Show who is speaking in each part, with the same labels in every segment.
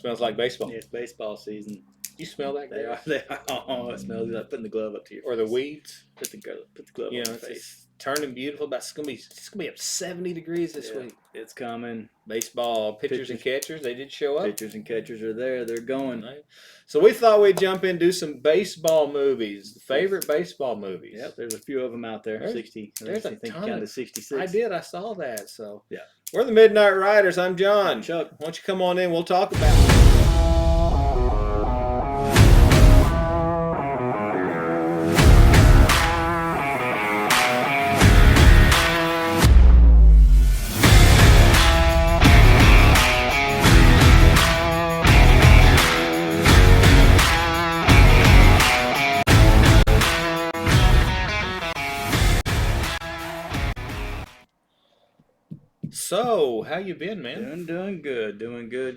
Speaker 1: Smells like baseball.
Speaker 2: Yeah, it's baseball season.
Speaker 1: You smell that?
Speaker 2: They are. They are. Oh, it smells like putting the glove up to your
Speaker 1: Or the weeds.
Speaker 2: Put the glove on
Speaker 1: You know,
Speaker 2: your
Speaker 1: it's
Speaker 2: face.
Speaker 1: turning beautiful. But it's gonna be up 70 degrees this week.
Speaker 2: It's coming.
Speaker 1: Baseball pitchers and catchers, they did show up.
Speaker 2: Pitchers and catchers are there. They're going.
Speaker 1: So we thought we'd jump in and do some baseball movies. Favorite baseball movies.
Speaker 2: Yep, there's a few of them out there.
Speaker 1: There's
Speaker 2: 60.
Speaker 1: There's
Speaker 2: I
Speaker 1: a
Speaker 2: think
Speaker 1: ton
Speaker 2: you counted
Speaker 1: of
Speaker 2: 66.
Speaker 1: I did. I saw that. So
Speaker 2: yeah,
Speaker 1: we're the Midnight Riders. I'm John.
Speaker 2: Chuck.
Speaker 1: Why don't you come on in? We'll talk about it. So, how you been, man?
Speaker 2: Doing good.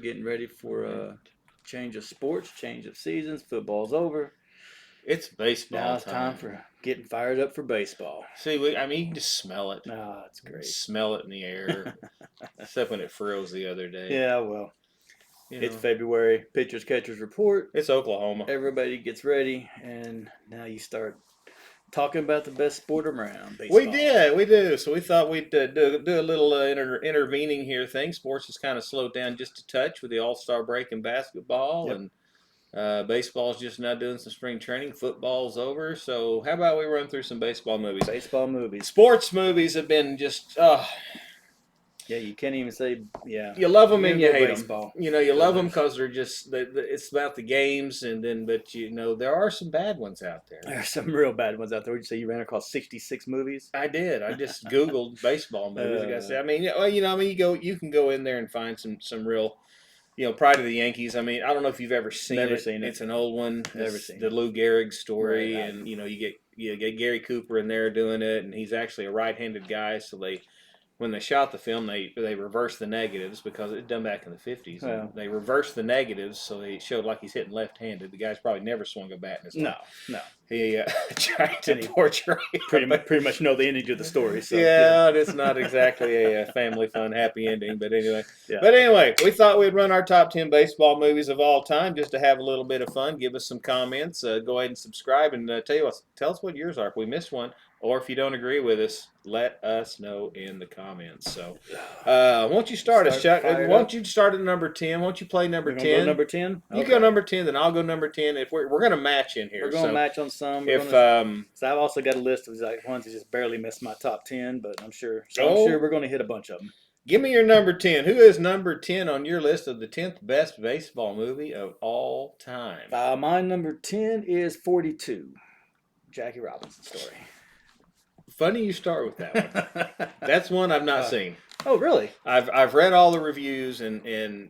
Speaker 2: Getting ready for a change of sports, change of seasons. Football's over.
Speaker 1: It's baseball
Speaker 2: Now it's time for getting fired up for baseball.
Speaker 1: See, you can just smell it.
Speaker 2: Ah, it's great.
Speaker 1: Smell it in the air. Except when it froze the other day.
Speaker 2: Yeah, well, it's February. Pitchers, catchers report.
Speaker 1: It's Oklahoma.
Speaker 2: Everybody gets ready, and now you start talking about the best sport around, baseball.
Speaker 1: We do. So we thought we'd do a little intervening here thing. Sports has kind of slowed down just a touch with the All-Star break in basketball, and baseball's just now doing some spring training. Football's over. So how about we run through some baseball movies?
Speaker 2: Baseball movies.
Speaker 1: Sports movies have been just...
Speaker 2: yeah, you can't even say,
Speaker 1: You love them and you hate
Speaker 2: baseball.
Speaker 1: them. You love them because they're just, it's about the games, but there are some bad ones out there.
Speaker 2: There are some real bad ones out there. Would you say you ran across 66 movies?
Speaker 1: I did. I just Googled baseball movies. Like I said, you can go in there and find some real, Pride of the Yankees. I don't know if you've ever seen it.
Speaker 2: Never seen it.
Speaker 1: It's an old one.
Speaker 2: Never seen
Speaker 1: the Lou Gehrig story,
Speaker 2: right.
Speaker 1: and you get Gary Cooper in there doing it, and he's actually a right-handed guy, so when they shot the film, they reversed the negatives because it was done back in the 50s.
Speaker 2: Well,
Speaker 1: they reversed the negatives, so they showed like he's hitting left-handed. The guy's probably never swung a bat in his life.
Speaker 2: No.
Speaker 1: He tried to portray
Speaker 2: pretty much know the ending to the story. So,
Speaker 1: it's not exactly a family fun, happy ending. But anyway, we thought we'd run our top 10 baseball movies of all time just to have a little bit of fun. Give us some comments. Go ahead and subscribe and tell us what yours are. If we missed one, or if you don't agree with us, let us know in the comments. So, why don't you start us, Chuck? Why don't you start at number 10? Why don't you play number 10?
Speaker 2: Go number 10?
Speaker 1: You go number 10, then I'll go number 10. If we're going to match in here.
Speaker 2: We're going to match on some.
Speaker 1: So
Speaker 2: I've also got a list of ones that just barely missed my top 10, but I'm sure we're going to hit a bunch of them.
Speaker 1: Give me your number 10. Who is number 10 on your list of the 10th best baseball movie of all time?
Speaker 2: My number 10 is 42, Jackie Robinson story.
Speaker 1: Funny you start with that one. That's one I've not seen.
Speaker 2: Oh, really?
Speaker 1: I've read all the reviews, and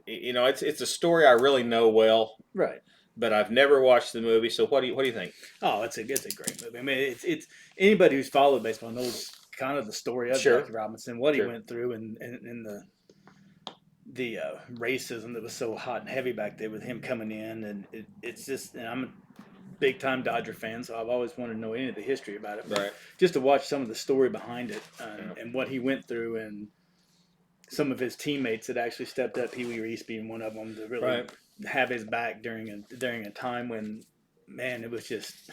Speaker 1: it's a story I really know well.
Speaker 2: Right.
Speaker 1: But I've never watched the movie. So what do you think?
Speaker 2: Oh, it's a great movie. It's anybody who's followed baseball knows kind of the story of Jackie Robinson, what he went through, and the racism that was so hot and heavy back there with him coming in, and it's just. And I'm a big time Dodger fan, so I've always wanted to know any of the history about it.
Speaker 1: Right.
Speaker 2: Just to watch some of the story behind it and what he went through, and some of his teammates that actually stepped up. Pee Wee Reese being one of them to really have his back during a time when, man, it was just.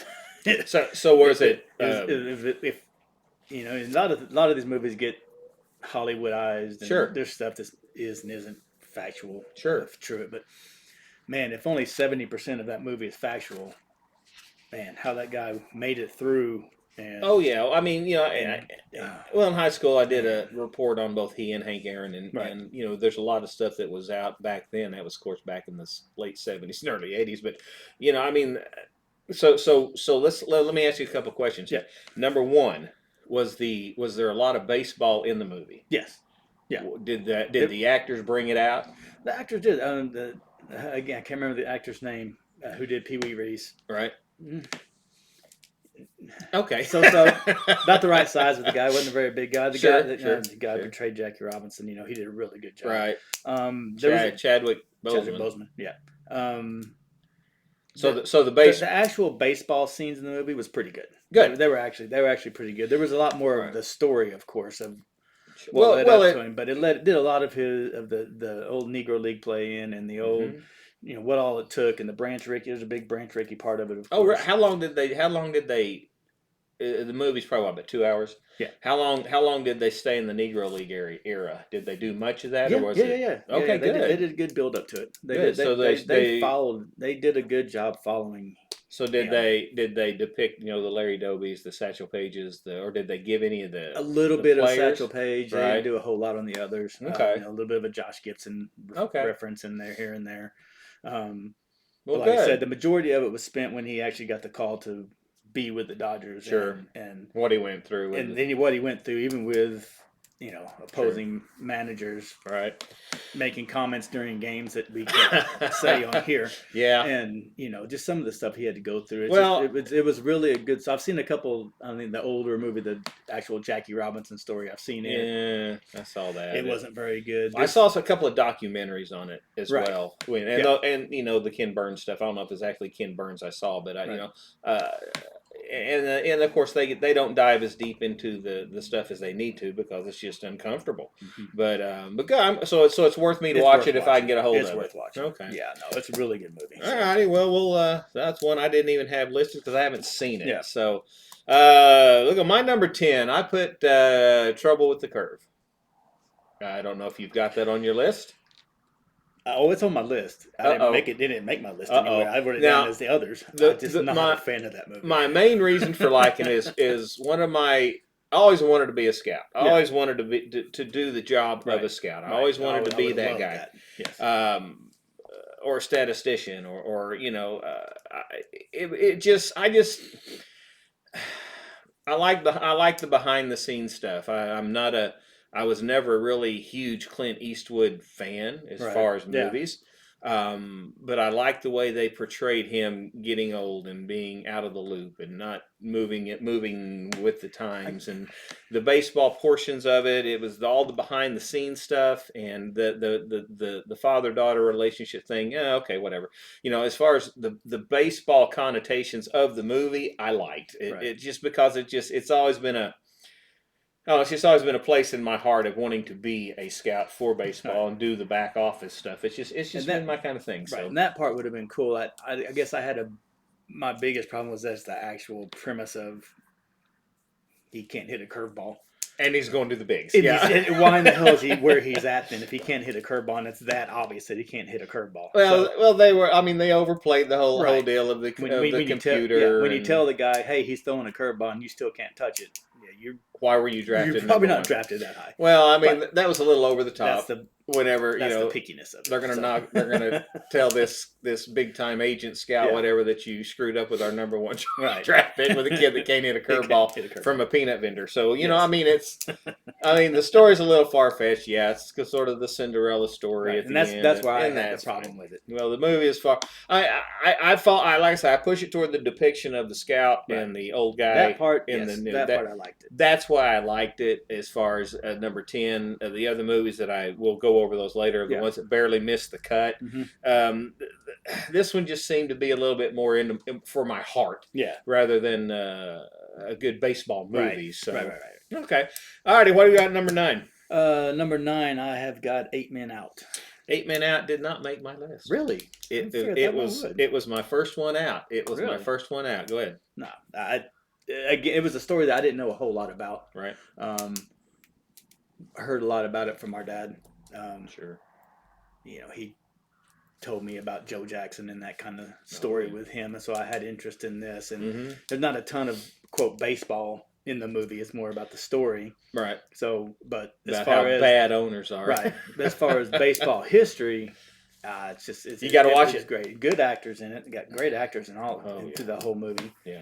Speaker 1: so was it?
Speaker 2: If a lot of these movies get Hollywoodized. And there's stuff that is and isn't factual.
Speaker 1: True,
Speaker 2: but man, if only 70% of that movie is factual, man, how that guy made it through. And,
Speaker 1: well, in high school I did a report on both he and Hank Aaron, and there's a lot of stuff that was out back then. That was, of course, back in the late 70s and early 80s. But so let me ask you a couple questions.
Speaker 2: Yeah.
Speaker 1: Number one, was there a lot of baseball in the movie?
Speaker 2: Yes. Yeah.
Speaker 1: Did the actors bring it out?
Speaker 2: The actors did. Again, I can't remember the actor's name who did Pee Wee Reese.
Speaker 1: Right. Okay.
Speaker 2: So about the right size of the guy. Wasn't a very big guy. The guy portrayed Jackie Robinson. He did a really good job.
Speaker 1: Right.
Speaker 2: Chadwick
Speaker 1: Boseman.
Speaker 2: Yeah.
Speaker 1: The
Speaker 2: actual baseball scenes in the movie was pretty good.
Speaker 1: Good.
Speaker 2: They were actually pretty good. There was a lot more of the story, of course, of But it did a lot of the old Negro League play in and the old, what all it took, and the Branch Rickey. There's a big Branch Rickey part of it. Of course.
Speaker 1: How long did they? The movie's probably about 2 hours.
Speaker 2: Yeah.
Speaker 1: How long did they stay in the Negro League era? Did they do much of that,
Speaker 2: yeah,
Speaker 1: or was
Speaker 2: yeah,
Speaker 1: it?
Speaker 2: Yeah.
Speaker 1: Okay,
Speaker 2: good.
Speaker 1: good.
Speaker 2: They did a good build up to it.
Speaker 1: They
Speaker 2: followed. They did a good job following.
Speaker 1: So did they depict the Larry Dobies, the Satchel Pages, or did they give any of the
Speaker 2: a little bit
Speaker 1: players?
Speaker 2: of Satchel Page?
Speaker 1: Right.
Speaker 2: They didn't do a whole lot on the others.
Speaker 1: Okay.
Speaker 2: A little bit of a Josh Gibson reference in there here and there. Like I said, the majority of it was spent when he actually got the call to be with the Dodgers.
Speaker 1: Sure.
Speaker 2: And
Speaker 1: what he went through.
Speaker 2: And then what he went through, even with, opposing managers.
Speaker 1: Right.
Speaker 2: Making comments during games that we can't say on here.
Speaker 1: Yeah.
Speaker 2: And, just some of the stuff he had to go through.
Speaker 1: It
Speaker 2: was really a good, so I've seen a couple, the older movie, the actual Jackie Robinson story, I've seen it.
Speaker 1: Yeah, I saw that.
Speaker 2: It wasn't very good.
Speaker 1: I saw a couple of documentaries on it as well. And the Ken Burns stuff. I don't know if it's actually Ken Burns I saw, but and of course they don't dive as deep into the stuff as they need to because it's just uncomfortable. Mm-hmm. But so it's worth me to watch it if I can get a hold of it.
Speaker 2: It's worth watching.
Speaker 1: Okay.
Speaker 2: Yeah, no, it's a really good movie.
Speaker 1: All righty. Well, that's one I didn't even have listed because I haven't seen it.
Speaker 2: Yeah.
Speaker 1: So look at my number 10. I put Trouble with the Curve. I don't know if you've got that on your list.
Speaker 2: It's on my list. I didn't make it. Didn't make my list anywhere. I wrote it down as the others. I'm just not a fan of that movie.
Speaker 1: My main reason for liking it is one of my. I always wanted to be a scout. I always wanted to do the job of a scout. I always wanted to be that guy.
Speaker 2: That. Yes.
Speaker 1: Or a statistician, or I like the behind the scenes stuff. I was never a really huge Clint Eastwood fan as far as movies. But I like the way they portrayed him getting old and being out of the loop and not moving with the times, and the baseball portions of it. It was all the behind the scenes stuff and the father-daughter relationship thing. Yeah, okay, whatever. As far as the baseball connotations of the movie, I liked it. It just because it's always been it's just always been a place in my heart of wanting to be a scout for baseball and do the back office stuff. It's just been my kind of thing. So.
Speaker 2: Right, and that part would have been cool. I guess I had my biggest problem was that's the actual premise of he can't hit a curveball.
Speaker 1: And he's going to the bigs.
Speaker 2: Why in the hell is he where he's at then if he can't hit a curveball and it's that obvious that he can't hit a curveball?
Speaker 1: Well, they overplayed the whole deal of the computer.
Speaker 2: When you tell the guy, hey, he's throwing a curveball and you still can't touch it,
Speaker 1: why were you drafted?
Speaker 2: You're probably not drafted that high.
Speaker 1: Well, I mean, that was a little over the top.
Speaker 2: That's
Speaker 1: whenever
Speaker 2: the pickiness of it.
Speaker 1: They're gonna tell this big time agent scout whatever that you screwed up with our number one draft pick with a kid that can't hit a curveball from a peanut vendor. So I mean, the story's a little far fetched. Yeah, it's sort of the Cinderella story at the end.
Speaker 2: That's why I had the problem with it.
Speaker 1: Well, the movie is far. Like I said, I push it toward the depiction of the scout and the old guy.
Speaker 2: That part,
Speaker 1: part
Speaker 2: I liked it.
Speaker 1: That's why I liked it. As far as number 10, the other movies that I will go over those later, the ones that barely missed the cut. Mm-hmm. This one just seemed to be a little bit more for my heart, rather than a good baseball movie.
Speaker 2: Right.
Speaker 1: So,
Speaker 2: Right.
Speaker 1: Okay, all righty. What do you got? Number 9.
Speaker 2: Number 9, I have got 8 Men Out.
Speaker 1: 8 Men Out did not make my list.
Speaker 2: Really?
Speaker 1: It was my first one out. My first one out. Go ahead.
Speaker 2: No, it was a story that I didn't know a whole lot about.
Speaker 1: Right.
Speaker 2: I heard a lot about it from our dad.
Speaker 1: Sure.
Speaker 2: He told me about Joe Jackson and that kind of story with him, and so I had interest in this. And there's not a ton of quote baseball in the movie; it's more about the story.
Speaker 1: Right.
Speaker 2: So, but
Speaker 1: as far as bad owners are,
Speaker 2: right? But as far as baseball history, you
Speaker 1: got to watch it.
Speaker 2: It's great. Good actors in it. Got great actors in into the whole movie.
Speaker 1: Yeah.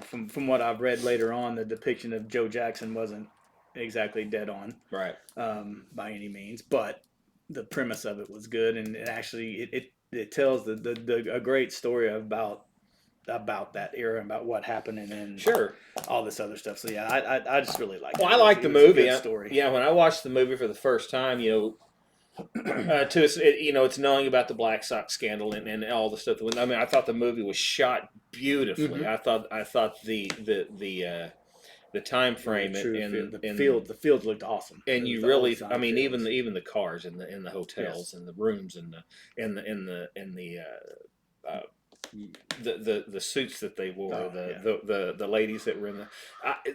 Speaker 2: From what I've read later on, the depiction of Joe Jackson wasn't exactly dead on,
Speaker 1: right?
Speaker 2: By any means, but the premise of it was good, and it actually it tells a great story about that era, about what happened, and then all this other stuff. So yeah, I just really like.
Speaker 1: Well, I like the movie.
Speaker 2: Story.
Speaker 1: Yeah, when I watched the movie for the first time, it's knowing about the Black Sox scandal and all the stuff. I thought the movie was shot beautifully. Mm-hmm. I thought the the time frame
Speaker 2: True
Speaker 1: and
Speaker 2: the fields looked awesome.
Speaker 1: And you
Speaker 2: The
Speaker 1: really,
Speaker 2: old sign
Speaker 1: I mean,
Speaker 2: fields.
Speaker 1: even the cars in the hotels
Speaker 2: Yes.
Speaker 1: and the rooms and the suits that they wore, the ladies that were in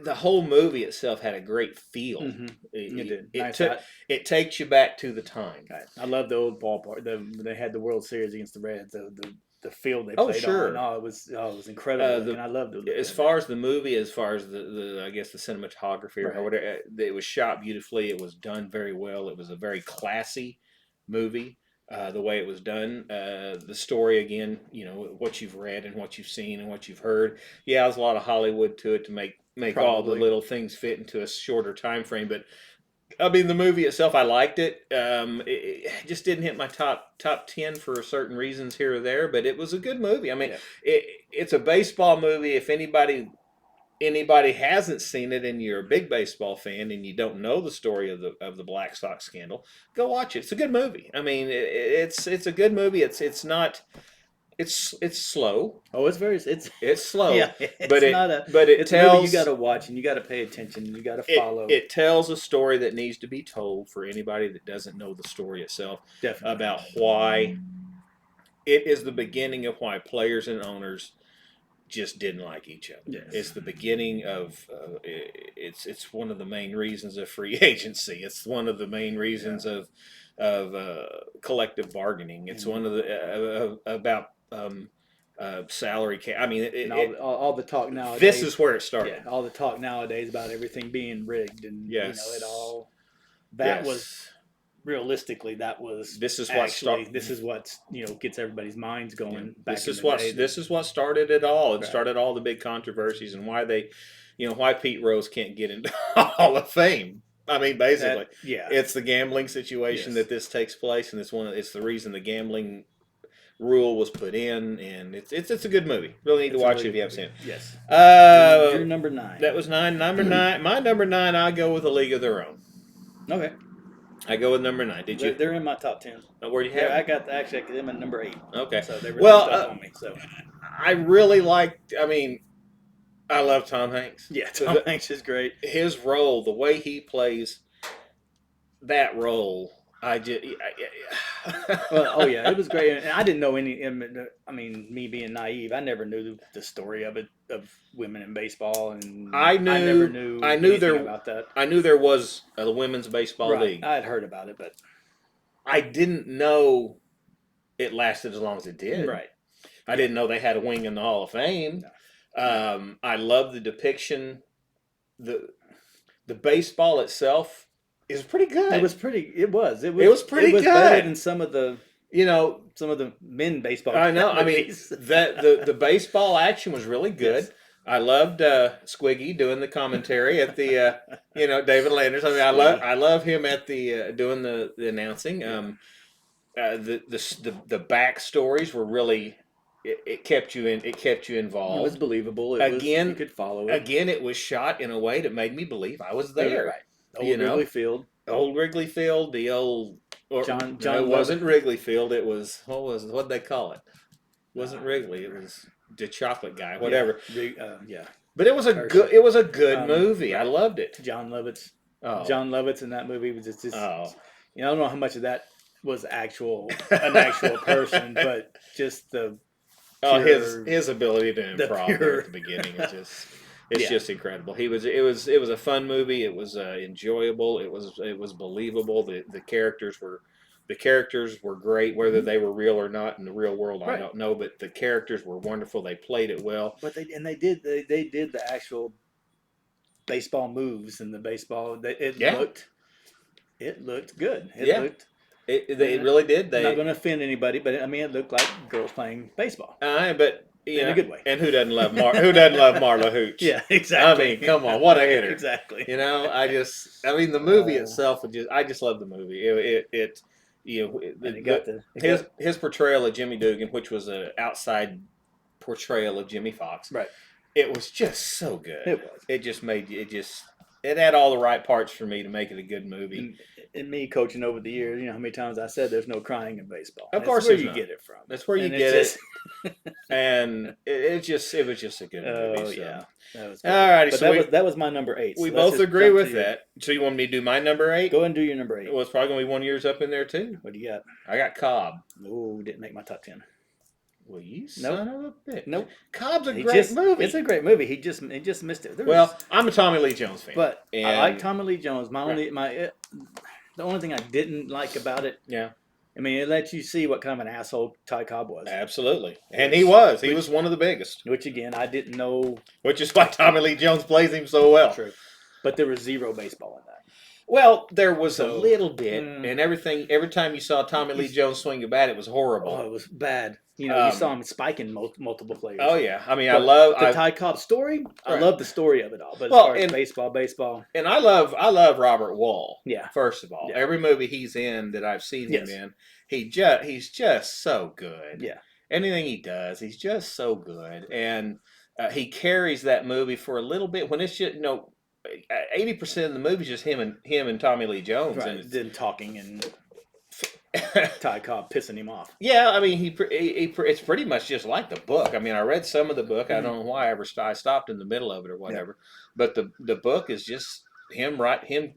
Speaker 1: the whole movie itself had a great feel.
Speaker 2: Mm-hmm. It did.
Speaker 1: It takes you back to the time.
Speaker 2: Right. I love the old ballpark. They had the World Series against the Reds. The field they
Speaker 1: Oh,
Speaker 2: played
Speaker 1: sure.
Speaker 2: on. It was incredible. And I loved it.
Speaker 1: As far as the movie, as far as the I guess the cinematography or whatever, it was shot beautifully. It was done very well. It was a very classy movie. The way it was done, the story again, you know, what you've read and what you've seen and what you've heard. Yeah, there's a lot of Hollywood to it to make all the little things fit into a shorter time frame. But I mean, the movie itself, I liked it. It just didn't hit my top 10 for certain reasons here or there, but it was a good movie. I mean, it's a baseball movie. If anybody hasn't seen it and you're a big baseball fan and you don't know the story of the Black Sox scandal, go watch it. It's a good movie. I mean, it's a good movie. It's not. It's slow.
Speaker 2: Oh, it's
Speaker 1: slow.
Speaker 2: Yeah,
Speaker 1: but it tells.
Speaker 2: You got to watch and you got to pay attention. And you got to follow.
Speaker 1: It tells a story that needs to be told for anybody that doesn't know the story itself.
Speaker 2: Definitely.
Speaker 1: About why it is the beginning of why players and owners just didn't like each other.
Speaker 2: Yes.
Speaker 1: It's the beginning of it's one of the main reasons of free agency. It's one of the main reasons of collective bargaining. It's one of the about salary cap. I mean,
Speaker 2: all the talk nowadays.
Speaker 1: This is where it started.
Speaker 2: Yeah, all the talk nowadays about everything being rigged and
Speaker 1: yes.
Speaker 2: you know it all. That
Speaker 1: yes.
Speaker 2: was realistically that was.
Speaker 1: This is
Speaker 2: what you know gets everybody's minds going.
Speaker 1: Yeah. This is what started it all. It started all the big controversies and why why Pete Rose can't get into Hall of Fame. I mean, basically, it's the gambling situation that this takes place, and it's the reason the gambling rule was put in, and it's a good movie. Really need to watch it if you haven't seen it.
Speaker 2: Yes.
Speaker 1: Your
Speaker 2: number 9.
Speaker 1: That was 9. Number 9. My number 9. I go with A League of Their Own.
Speaker 2: Okay.
Speaker 1: I go with number 9. Did you?
Speaker 2: They're in my top 10.
Speaker 1: Where do you have?
Speaker 2: I got them at number 8.
Speaker 1: Okay.
Speaker 2: So they were up on me. So
Speaker 1: I really liked. I mean, I love Tom Hanks.
Speaker 2: Yeah, Tom Hanks is great.
Speaker 1: His role, the way he plays that role.
Speaker 2: It was great, and I didn't know any. I mean, me being naive, I never knew the story of women in baseball, and I never knew. I knew about that.
Speaker 1: I knew there was a women's baseball league.
Speaker 2: I had heard about it, but
Speaker 1: I didn't know it lasted as long as it did.
Speaker 2: Right.
Speaker 1: I didn't know they had a wing in the Hall of Fame. No. I love the depiction. The baseball itself. It was pretty good.
Speaker 2: It was pretty. It was
Speaker 1: pretty good.
Speaker 2: Better than some of the
Speaker 1: some
Speaker 2: of the men baseball.
Speaker 1: I know. Movies. I mean, the baseball action was really good. Yes. I loved Squiggy doing the commentary at the David Landers. I mean, I love him at the doing the announcing. The backstories were really. It kept you involved.
Speaker 2: It was believable. You could follow it.
Speaker 1: Again, it was shot in a way that made me believe I was there.
Speaker 2: Right. Wrigley Field.
Speaker 1: Old Wrigley Field, the old
Speaker 2: John
Speaker 1: it wasn't Wrigley Field, it was what'd they call it? It wasn't Wrigley, it was the chocolate guy, whatever. But it was a good movie. I loved it.
Speaker 2: John Lovitz. Oh. John Lovitz in that movie was just I don't know how much of that was an actual person, but just the
Speaker 1: his ability to improv at the beginning is just it's just incredible. It was a fun movie. It was enjoyable. It was believable. The characters were great, whether they were real or not in the real world. I don't know, but the characters were wonderful. They played it well.
Speaker 2: But they did the actual baseball moves and the baseball. It looked good.
Speaker 1: It really did.
Speaker 2: I'm not going to offend anybody, but I mean, it looked like girls playing baseball.
Speaker 1: But
Speaker 2: in a good way.
Speaker 1: And who doesn't love Marla Hooch?
Speaker 2: Yeah, exactly.
Speaker 1: I mean, come on, what a hitter!
Speaker 2: Exactly.
Speaker 1: The movie itself. I just love the movie. His portrayal of Jimmy Dugan, which was an outside portrayal of Jimmy Foxx.
Speaker 2: Right.
Speaker 1: It was just so good.
Speaker 2: It was.
Speaker 1: It just made it had all the right parts for me to make it a good movie.
Speaker 2: And me coaching over the years, you know how many times I said there's no crying in baseball.
Speaker 1: Of course,
Speaker 2: where
Speaker 1: there's
Speaker 2: you
Speaker 1: not.
Speaker 2: get it from.
Speaker 1: That's where you
Speaker 2: And
Speaker 1: get
Speaker 2: it's
Speaker 1: it. And it was just a good movie.
Speaker 2: Oh
Speaker 1: so.
Speaker 2: yeah, that was
Speaker 1: All righty.
Speaker 2: But
Speaker 1: So
Speaker 2: that was my number 8.
Speaker 1: we
Speaker 2: So let's
Speaker 1: both
Speaker 2: just
Speaker 1: agree
Speaker 2: jump
Speaker 1: with
Speaker 2: to your-
Speaker 1: that. So you want me to do my number 8?
Speaker 2: Go ahead and do your number 8.
Speaker 1: Well, it's probably gonna be one of yours up in there too.
Speaker 2: What do you got?
Speaker 1: I got Cobb.
Speaker 2: Oh, didn't make my top 10.
Speaker 1: Well, you son of a bitch.
Speaker 2: Nope.
Speaker 1: Cobb's a great movie.
Speaker 2: It's a great movie. He just missed it.
Speaker 1: Well, I'm a Tommy Lee Jones fan.
Speaker 2: But
Speaker 1: and
Speaker 2: I like Tommy Lee Jones. The only thing I didn't like about it,
Speaker 1: yeah,
Speaker 2: I mean, it lets you see what kind of an asshole Ty Cobb was.
Speaker 1: absolutely. And he was. He was one of the biggest.
Speaker 2: Which again, I didn't know.
Speaker 1: Which is why Tommy Lee Jones plays him so well.
Speaker 2: True. But there was zero baseball in that.
Speaker 1: Well, there was a
Speaker 2: So,
Speaker 1: little bit, and everything. Every time you saw Tommy Lee Jones swing a bat, it was horrible.
Speaker 2: Oh, it was bad. You know, you saw him spiking multiple players.
Speaker 1: Oh yeah, I mean,
Speaker 2: But
Speaker 1: I love
Speaker 2: the Ty Cobb story. I
Speaker 1: Right.
Speaker 2: love the story of it all. But
Speaker 1: Well,
Speaker 2: as far as baseball.
Speaker 1: and I love Robert Wall.
Speaker 2: Yeah.
Speaker 1: First of all,
Speaker 2: Yeah.
Speaker 1: every movie he's in that I've seen him
Speaker 2: Yes.
Speaker 1: in, he's just so good.
Speaker 2: Yeah.
Speaker 1: Anything he does, he's just so good, and he carries that movie for a little bit when it's just 80% of the movie is just him and Tommy Lee Jones,
Speaker 2: Right.
Speaker 1: and it's,
Speaker 2: Then talking and Ty Cobb pissing him off.
Speaker 1: yeah, I mean, it's pretty much just like the book. I mean, I read some of the book. I don't know why I stopped in the middle of it or whatever. But the book is just him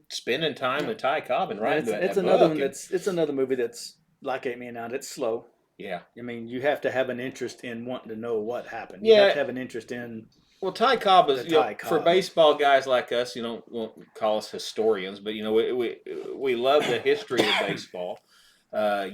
Speaker 1: spending time with Ty Cobb and writing that
Speaker 2: It's
Speaker 1: book.
Speaker 2: another one it's another movie that's like Ate Me and Out. It's slow.
Speaker 1: Yeah.
Speaker 2: I mean, you have to have an interest in wanting to know what happened.
Speaker 1: Yeah.
Speaker 2: You have to have an interest in.
Speaker 1: Well, Ty Cobb is
Speaker 2: Ty
Speaker 1: for
Speaker 2: Cobb.
Speaker 1: baseball guys like us. Won't call us historians, but we love the history of baseball.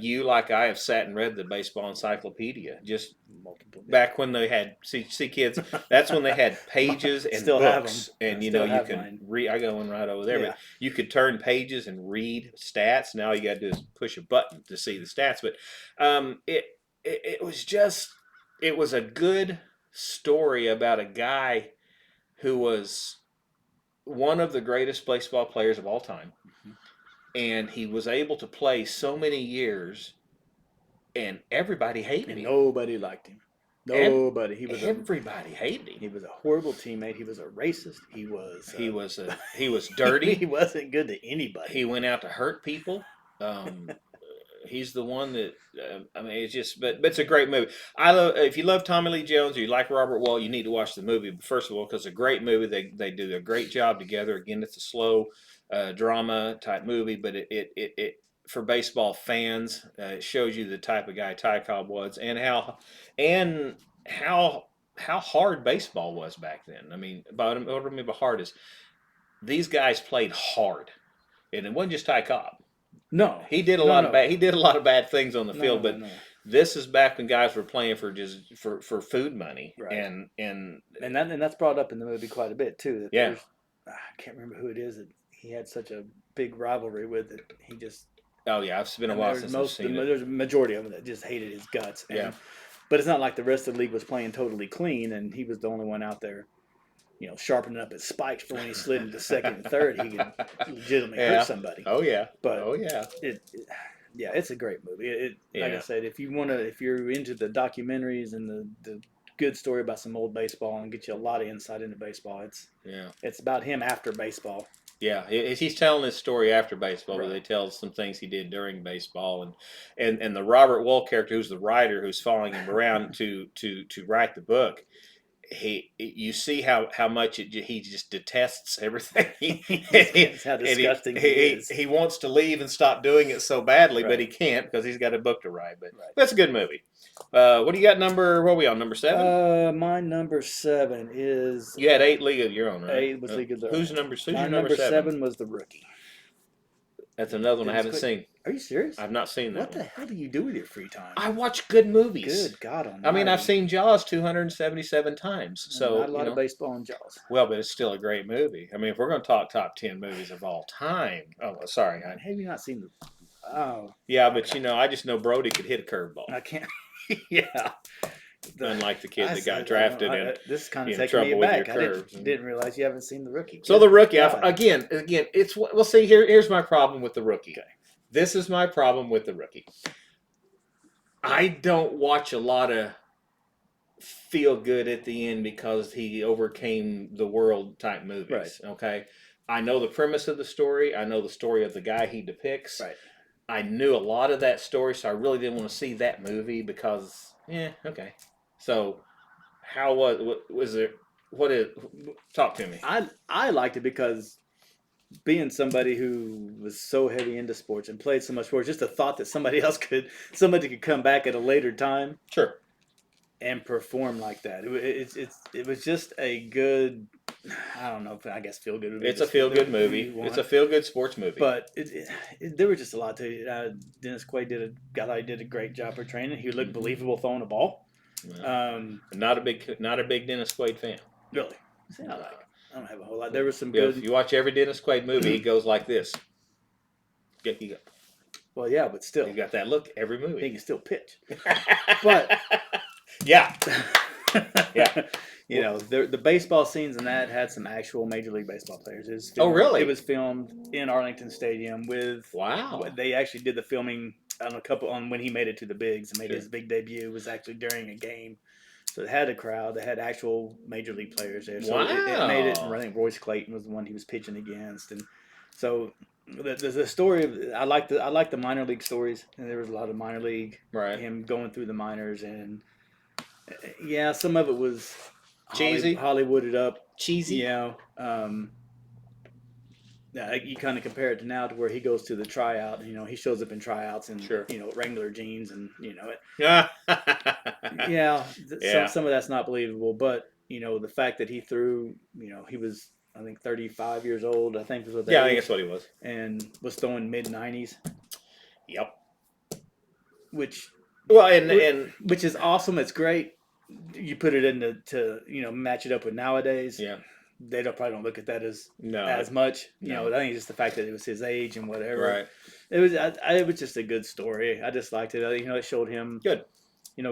Speaker 1: You, like I, have sat and read the baseball encyclopedia just
Speaker 2: Multiple.
Speaker 1: back when they had see kids. That's when they had pages and
Speaker 2: Still have
Speaker 1: books,
Speaker 2: 'em.
Speaker 1: and
Speaker 2: I
Speaker 1: you
Speaker 2: still
Speaker 1: know you
Speaker 2: have
Speaker 1: can
Speaker 2: mine.
Speaker 1: read. I got one right over there,
Speaker 2: Yeah.
Speaker 1: but you could turn pages and read stats. Now you got to do is push a button to see the stats. But it was a good story about a guy who was one of the greatest baseball players of all time. And he was able to play so many years, and everybody hated
Speaker 2: And
Speaker 1: him.
Speaker 2: nobody liked him. Nobody.
Speaker 1: Everybody hated him.
Speaker 2: He was a horrible teammate. He was a racist. He was
Speaker 1: He was dirty.
Speaker 2: he wasn't good to anybody.
Speaker 1: He went out to hurt people. He's the one that I mean, it's just, but it's a great movie. If you love Tommy Lee Jones or you like Robert Wall, you need to watch the movie. First of all, because it's a great movie. They do a great job together. Again, it's a slow drama type movie, but it for baseball fans, it shows you the type of guy Ty Cobb was, and how hard baseball was back then. I mean, what I mean by hard is these guys played hard, and it wasn't just Ty Cobb.
Speaker 2: No,
Speaker 1: He did a lot of bad things on the field, but
Speaker 2: no.
Speaker 1: this is back when guys were playing for for food money,
Speaker 2: Right.
Speaker 1: and
Speaker 2: that's brought up in the movie quite a bit too. That
Speaker 1: Yeah.
Speaker 2: there's- I can't remember who it is that he had such a big rivalry with that he just.
Speaker 1: oh yeah, it's been a while since I've seen it.
Speaker 2: There's a majority of them that just hated his guts.
Speaker 1: Yeah.
Speaker 2: But it's not like the rest of the league was playing totally clean, and he was the only one out there, sharpening up his spikes for when he slid into second and third. He could legitimately
Speaker 1: Yeah.
Speaker 2: hurt somebody.
Speaker 1: Oh yeah,
Speaker 2: But
Speaker 1: oh yeah,
Speaker 2: yeah, it's a great movie. Like I
Speaker 1: Yeah.
Speaker 2: said, if you're into the documentaries and the good story about some old baseball and get you a lot of insight into baseball,
Speaker 1: yeah.
Speaker 2: it's about him after baseball.
Speaker 1: Yeah, he's telling his story after baseball, where
Speaker 2: Right.
Speaker 1: they tell some things he did during baseball, and the Robert Wall character, who's the writer, who's following him around to write the book. You see how much he just detests everything.
Speaker 2: That's how disgusting he is.
Speaker 1: He wants to leave and stop doing it so badly, but
Speaker 2: Right.
Speaker 1: he can't because he's got a book to write. But
Speaker 2: Right.
Speaker 1: that's a good movie. What do you got? What are we on? Number 7?
Speaker 2: My number 7 is.
Speaker 1: You had 8 League of Your Own, right?
Speaker 2: 8 was League of Their
Speaker 1: Who's
Speaker 2: Own.
Speaker 1: number? Who's
Speaker 2: My
Speaker 1: your
Speaker 2: number
Speaker 1: 7?
Speaker 2: 7 was The Rookie.
Speaker 1: That's another one I
Speaker 2: Dennis
Speaker 1: haven't
Speaker 2: Quaid.
Speaker 1: seen.
Speaker 2: Are you serious?
Speaker 1: I've not seen that.
Speaker 2: What the
Speaker 1: one.
Speaker 2: hell do you do with your free time?
Speaker 1: I watch good movies.
Speaker 2: Good God almighty.
Speaker 1: I mean, I've seen Jaws 277 times. So
Speaker 2: not a lot of baseball and Jaws.
Speaker 1: well, but it's still a great movie. I mean, if we're going to talk top 10 movies of all time, oh, sorry,
Speaker 2: Have you not seen the? Oh,
Speaker 1: yeah, but I just know Brody could hit a curveball,
Speaker 2: I can't. Yeah.
Speaker 1: unlike the kid
Speaker 2: I
Speaker 1: that got
Speaker 2: said,
Speaker 1: drafted.
Speaker 2: I-
Speaker 1: And
Speaker 2: this is kind
Speaker 1: in
Speaker 2: of taking me
Speaker 1: trouble with
Speaker 2: aback.
Speaker 1: your
Speaker 2: I
Speaker 1: curves.
Speaker 2: didn't realize you haven't seen The Rookie.
Speaker 1: so the Rookie,
Speaker 2: God.
Speaker 1: again, it's well. See, here's my problem with the Rookie.
Speaker 2: Okay.
Speaker 1: This is my problem with the Rookie. I don't watch a lot of feel good at the end because he overcame the world type movies.
Speaker 2: Right.
Speaker 1: Okay. I know the premise of the story. I know the story of the guy he depicts.
Speaker 2: Right.
Speaker 1: I knew a lot of that story, so I really didn't want to see that movie because, okay. So, how was it? What is? Talk to me.
Speaker 2: I liked it because being somebody who was so heavy into sports and played so much sports, just the thought that somebody could come back at a later time
Speaker 1: Sure.
Speaker 2: and perform like that. It was just a good, I don't know if I guess feel good.
Speaker 1: It's a feel good movie. It's a feel good sports movie.
Speaker 2: But there were just a lot to it. Dennis Quaid did a great job portraying it. He looked believable throwing the ball.
Speaker 1: Not a big Dennis Quaid fan.
Speaker 2: Really? I don't have a whole lot. There was some good.
Speaker 1: If you watch every Dennis Quaid movie, he goes like this.
Speaker 2: Well, yeah, but still,
Speaker 1: you got that look every movie.
Speaker 2: He can still pitch. But
Speaker 1: yeah.
Speaker 2: You know, the baseball scenes in that had some actual Major League Baseball players.
Speaker 1: Really?
Speaker 2: It was filmed in Arlington Stadium with.
Speaker 1: Wow.
Speaker 2: They actually did the filming on when he made it to the bigs and made his big debut. It was actually during a game, so it had a crowd. They had actual Major League players there. So
Speaker 1: wow.
Speaker 2: It made it. And I think Royce Clayton was the one he was pitching against, and so. The story I like the minor league stories, and there was a lot of minor league,
Speaker 1: right?
Speaker 2: Him going through the minors, and yeah, some of it was
Speaker 1: cheesy,
Speaker 2: Hollywooded up,
Speaker 1: cheesy.
Speaker 2: You kind of compare it to now to where he goes to the tryout. You know, he shows up in tryouts and Wrangler jeans, and some of that's not believable. But the fact that he threw, he was. I think 35 years old. I think was what.
Speaker 1: I think that's what he was,
Speaker 2: and was throwing mid-90s.
Speaker 1: Yep.
Speaker 2: Which is awesome. It's great. You put it into to match it up with nowadays.
Speaker 1: Yeah.
Speaker 2: They probably don't look at that as much. I think it's just the fact that it was his age and whatever.
Speaker 1: Right.
Speaker 2: It was just a good story. I just liked it. It showed him
Speaker 1: good.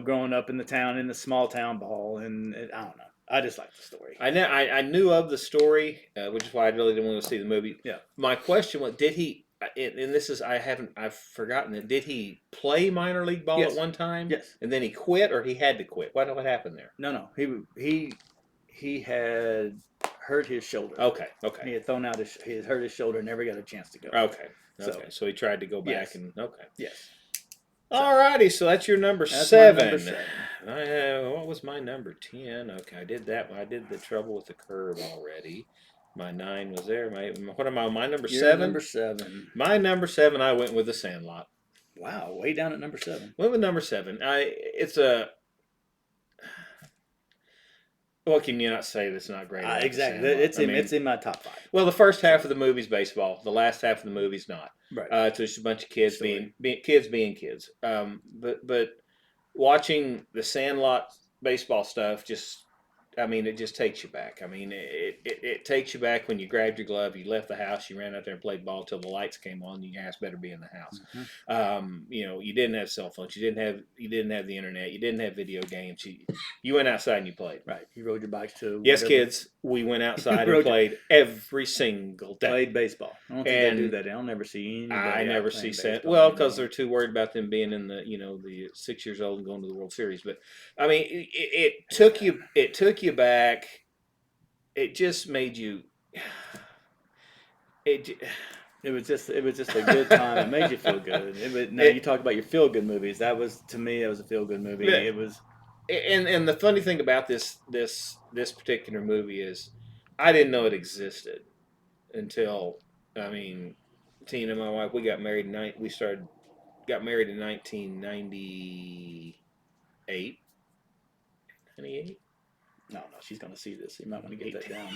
Speaker 2: Growing up in the small town ball, and I don't know. I just like the story.
Speaker 1: I knew of the story, which is why I really didn't want to see the movie.
Speaker 2: Yeah.
Speaker 1: My question was, did he? And this is I've forgotten it. Did he play minor league ball at one time?
Speaker 2: Yes.
Speaker 1: And then he quit, or he had to quit. What happened there?
Speaker 2: No. He had hurt his shoulder.
Speaker 1: Okay.
Speaker 2: He had thrown out he had hurt his shoulder, and never got a chance to go.
Speaker 1: Okay. So he tried to go back and
Speaker 2: Yes.
Speaker 1: Alrighty, so that's your number 7. What was my number 10? Okay, I did that one. I did the Trouble with the Curve already. My 9 was there. What am I? My number 7.
Speaker 2: Number 7.
Speaker 1: My number 7. I went with The Sandlot.
Speaker 2: Wow, way down at number 7.
Speaker 1: Went with number 7. It's a. What can you not say that's not great?
Speaker 2: Exactly, it's in my top 5.
Speaker 1: Well, the first half of the movie's baseball. The last half of the movie's not.
Speaker 2: Right.
Speaker 1: It's just a bunch of kids being kids. But watching the Sandlot baseball stuff it just takes you back. I mean, it takes you back when you grabbed your glove, you left the house, you ran out there and played ball till the lights came on. Your ass better be in the house.
Speaker 2: Mm-hmm.
Speaker 1: You didn't have cell phones, you didn't have the internet, you didn't have video games. You went outside and you played.
Speaker 2: Right. You rode your bikes too.
Speaker 1: Yes, kids. We went outside and played every single day.
Speaker 2: Played baseball. I don't think they do that. I'll never see anybody.
Speaker 1: I never see Well, because they're too worried about them being in the 6 years old and going to the World Series. But I mean, it took you back. It just made you. It was just a good time. It made you feel good. You talk about your feel good movies. To me that was a feel good movie. Yeah.
Speaker 2: It was.
Speaker 1: And the funny thing about this particular movie is, I didn't know it existed until, Tina, my wife, we got married in 1998. 98?
Speaker 2: No, she's gonna see this. You might want to get that down.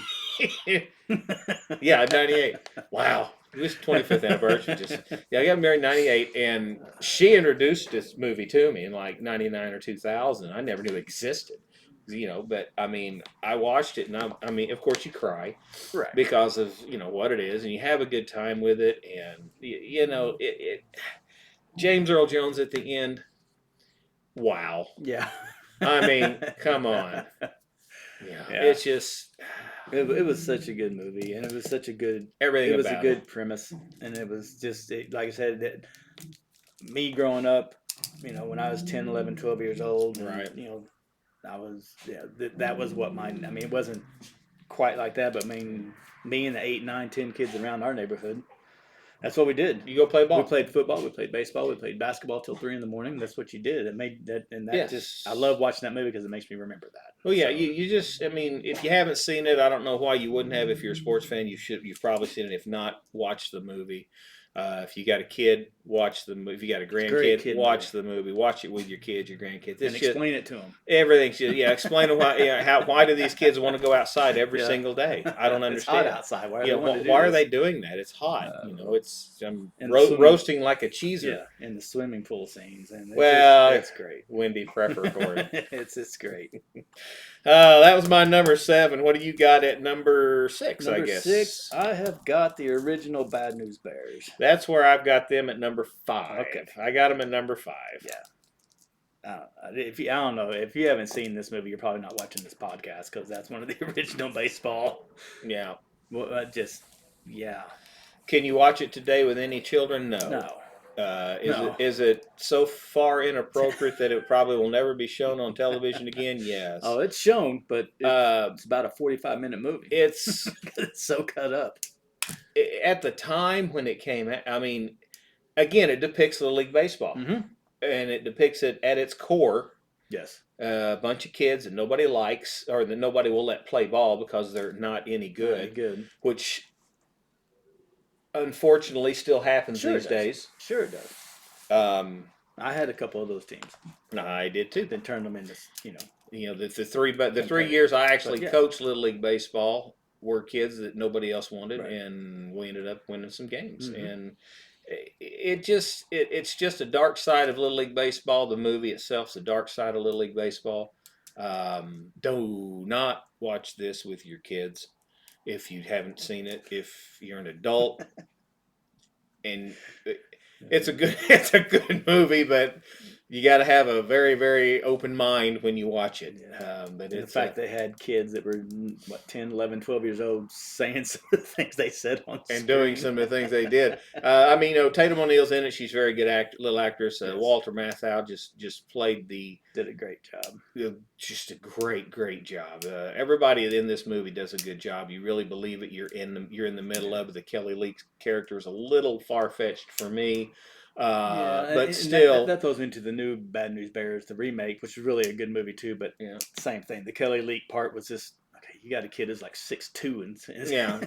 Speaker 1: Yeah, 98. Wow, it was 25th anniversary. I got married in 98, and she introduced this movie to me in like 99 or 2000. I never knew it existed. But I watched it, and of course you cry,
Speaker 2: right?
Speaker 1: Because of what it is, and you have a good time with it, and James Earl Jones at the end. Wow.
Speaker 2: Yeah.
Speaker 1: Come on. Yeah. It's just.
Speaker 2: It was such a good movie, and it was such a good.
Speaker 1: Everything.
Speaker 2: It was a good premise, and it was just like I said. Me growing up, when I was 10, 11, 12 years old,
Speaker 1: right?
Speaker 2: I was that was what it wasn't quite like that, but I mean, me and the 8, 9, 10 kids around our neighborhood, that's what we did.
Speaker 1: You go play ball.
Speaker 2: We played football, we played baseball, we played basketball till 3 a.m. That's what you did. It made that, and that
Speaker 1: Yes.
Speaker 2: just, I love watching that movie because it makes me remember that.
Speaker 1: Well, yeah,
Speaker 2: So,
Speaker 1: you just, I mean, if you haven't seen it, I don't know why you wouldn't have. If you're a sports fan, you've probably seen it. If not, watch the movie. If you got a kid, watch the movie. If you got a grandkid, watch the movie. Watch it with your kids, your grandkids.
Speaker 2: And explain it to them.
Speaker 1: Everything should, explain why. Why do these kids want to go outside every single day? I don't understand.
Speaker 2: It's hot outside.
Speaker 1: Why are they doing that? It's hot. It's roasting like a cheeser.
Speaker 2: Yeah, in the swimming pool scenes, and
Speaker 1: it's
Speaker 2: great.
Speaker 1: Wendy Prepper for it.
Speaker 2: It's great.
Speaker 1: That was my number 7. What do you got at number 6?
Speaker 2: Number
Speaker 1: I guess
Speaker 2: 6. I have got the original Bad News Bears.
Speaker 1: That's where I've got them at number 5.
Speaker 2: Okay.
Speaker 1: I got them at number 5.
Speaker 2: Yeah. If you, I don't know, if you haven't seen this movie, you're probably not watching this podcast because that's one of the original baseball.
Speaker 1: Yeah.
Speaker 2: Well,
Speaker 1: Can you watch it today with any children? No.
Speaker 2: No.
Speaker 1: Is it so far inappropriate that it probably will never be shown on television again? Yes.
Speaker 2: Oh, it's shown, but it's about a 45-minute movie.
Speaker 1: It's
Speaker 2: so cut up.
Speaker 1: At the time when it came out, I mean, again, it depicts Little League Baseball.
Speaker 2: Mm-hmm.
Speaker 1: And it depicts it at its core.
Speaker 2: Yes.
Speaker 1: A bunch of kids that nobody likes or that nobody will let play ball because they're not any good. Which unfortunately still happens these days.
Speaker 2: Sure it does. I had a couple of those teams.
Speaker 1: I did too.
Speaker 2: Then turned them into,
Speaker 1: the 3 years I actually coached Little League Baseball were kids that nobody else wanted, and we ended up winning some games. Mm-hmm. And it's just a dark side of Little League Baseball. The movie itself's a dark side of Little League Baseball. Do not watch this with your kids if you haven't seen it. If you're an adult, and it's a good movie, but you got to have a very, very open mind when you watch it. But
Speaker 2: the fact they had kids that were 10, 11, 12 years old saying some of the things they said on screen.
Speaker 1: And doing some of the things they did. Tatum O'Neal's in it. She's a very good little actress.
Speaker 2: Yes.
Speaker 1: Walter Matthau just played
Speaker 2: did a great job.
Speaker 1: Just a great job. Everybody in this movie does a good job. You really believe it. You're in the middle of it. The Kelly Leak character is a little far-fetched for me. But still,
Speaker 2: that goes into the new Bad News Bears, the remake, which is really a good movie too. But same thing. The Kelly Leak part was just you got a kid who's like 6'2" and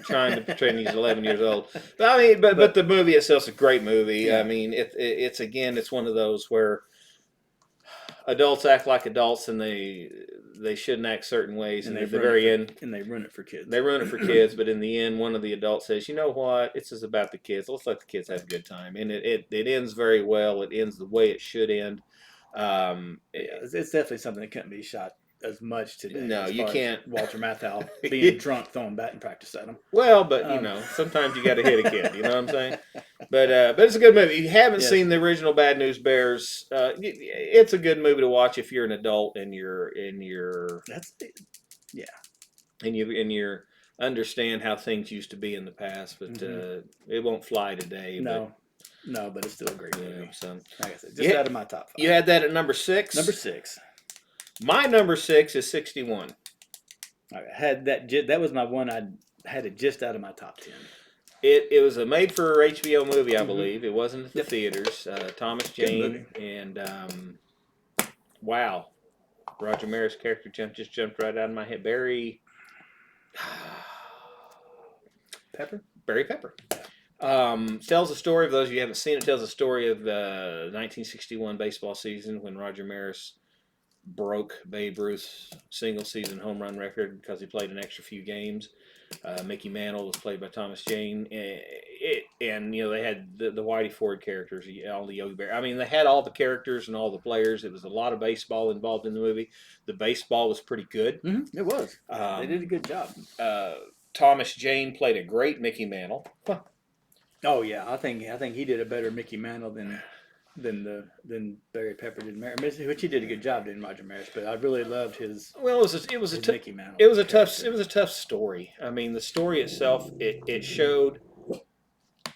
Speaker 1: trying to pretend he's 11 years old. But the movie itself's a great movie. Yeah. I mean, it's one of those where adults act like adults and they shouldn't act certain ways, and at the very end,
Speaker 2: and they ruin it for kids.
Speaker 1: They ruin it for kids, but in the end, one of the adults says, "You know what? It's just about the kids. Let's let the kids have a good time." And it ends very well. It ends the way it should end.
Speaker 2: It's definitely something that couldn't be shot as much today.
Speaker 1: No, you can't.
Speaker 2: Walter Matthau being drunk throwing batting practice at him.
Speaker 1: Well, but sometimes you got to hit a kid. You know what I'm saying? But it's a good movie. If you haven't seen the original Bad News Bears, it's a good movie to watch if you're an adult and you're you understand how things used to be in the past. But it won't fly today.
Speaker 2: No, but it's still a great movie.
Speaker 1: So,
Speaker 2: like I said, just out of my top 5.
Speaker 1: You had that at number 6.
Speaker 2: Number 6.
Speaker 1: My number 6 is 61.
Speaker 2: I had that. That was my one. I had it just out of my top 10.
Speaker 1: It was a made-for-HBO movie, I believe. It wasn't at the theaters. Thomas Jane and wow, Roger Maris' character just jumped right out of my head. Barry
Speaker 2: Pepper.
Speaker 1: Tells a story, of those of you who haven't seen it, tells a story of the 1961 baseball season when Roger Maris broke Babe Ruth's single-season home run record because he played an extra few games. Mickey Mantle was played by Thomas Jane, and they had the Whitey Ford characters, all the Yogi Bear. I mean, they had all the characters and all the players. It was a lot of baseball involved in the movie. The baseball was pretty good.
Speaker 2: Mm-hmm. It was. They did a good job.
Speaker 1: Thomas Jane played a great Mickey Mantle.
Speaker 2: Huh. Oh yeah, I think he did a better Mickey Mantle than Barry Pepper did, which he did a good job doing Roger Maris. But I really loved his.
Speaker 1: Well, it was a
Speaker 2: Mickey Mantle.
Speaker 1: It was a tough story. I mean, the story itself, it showed.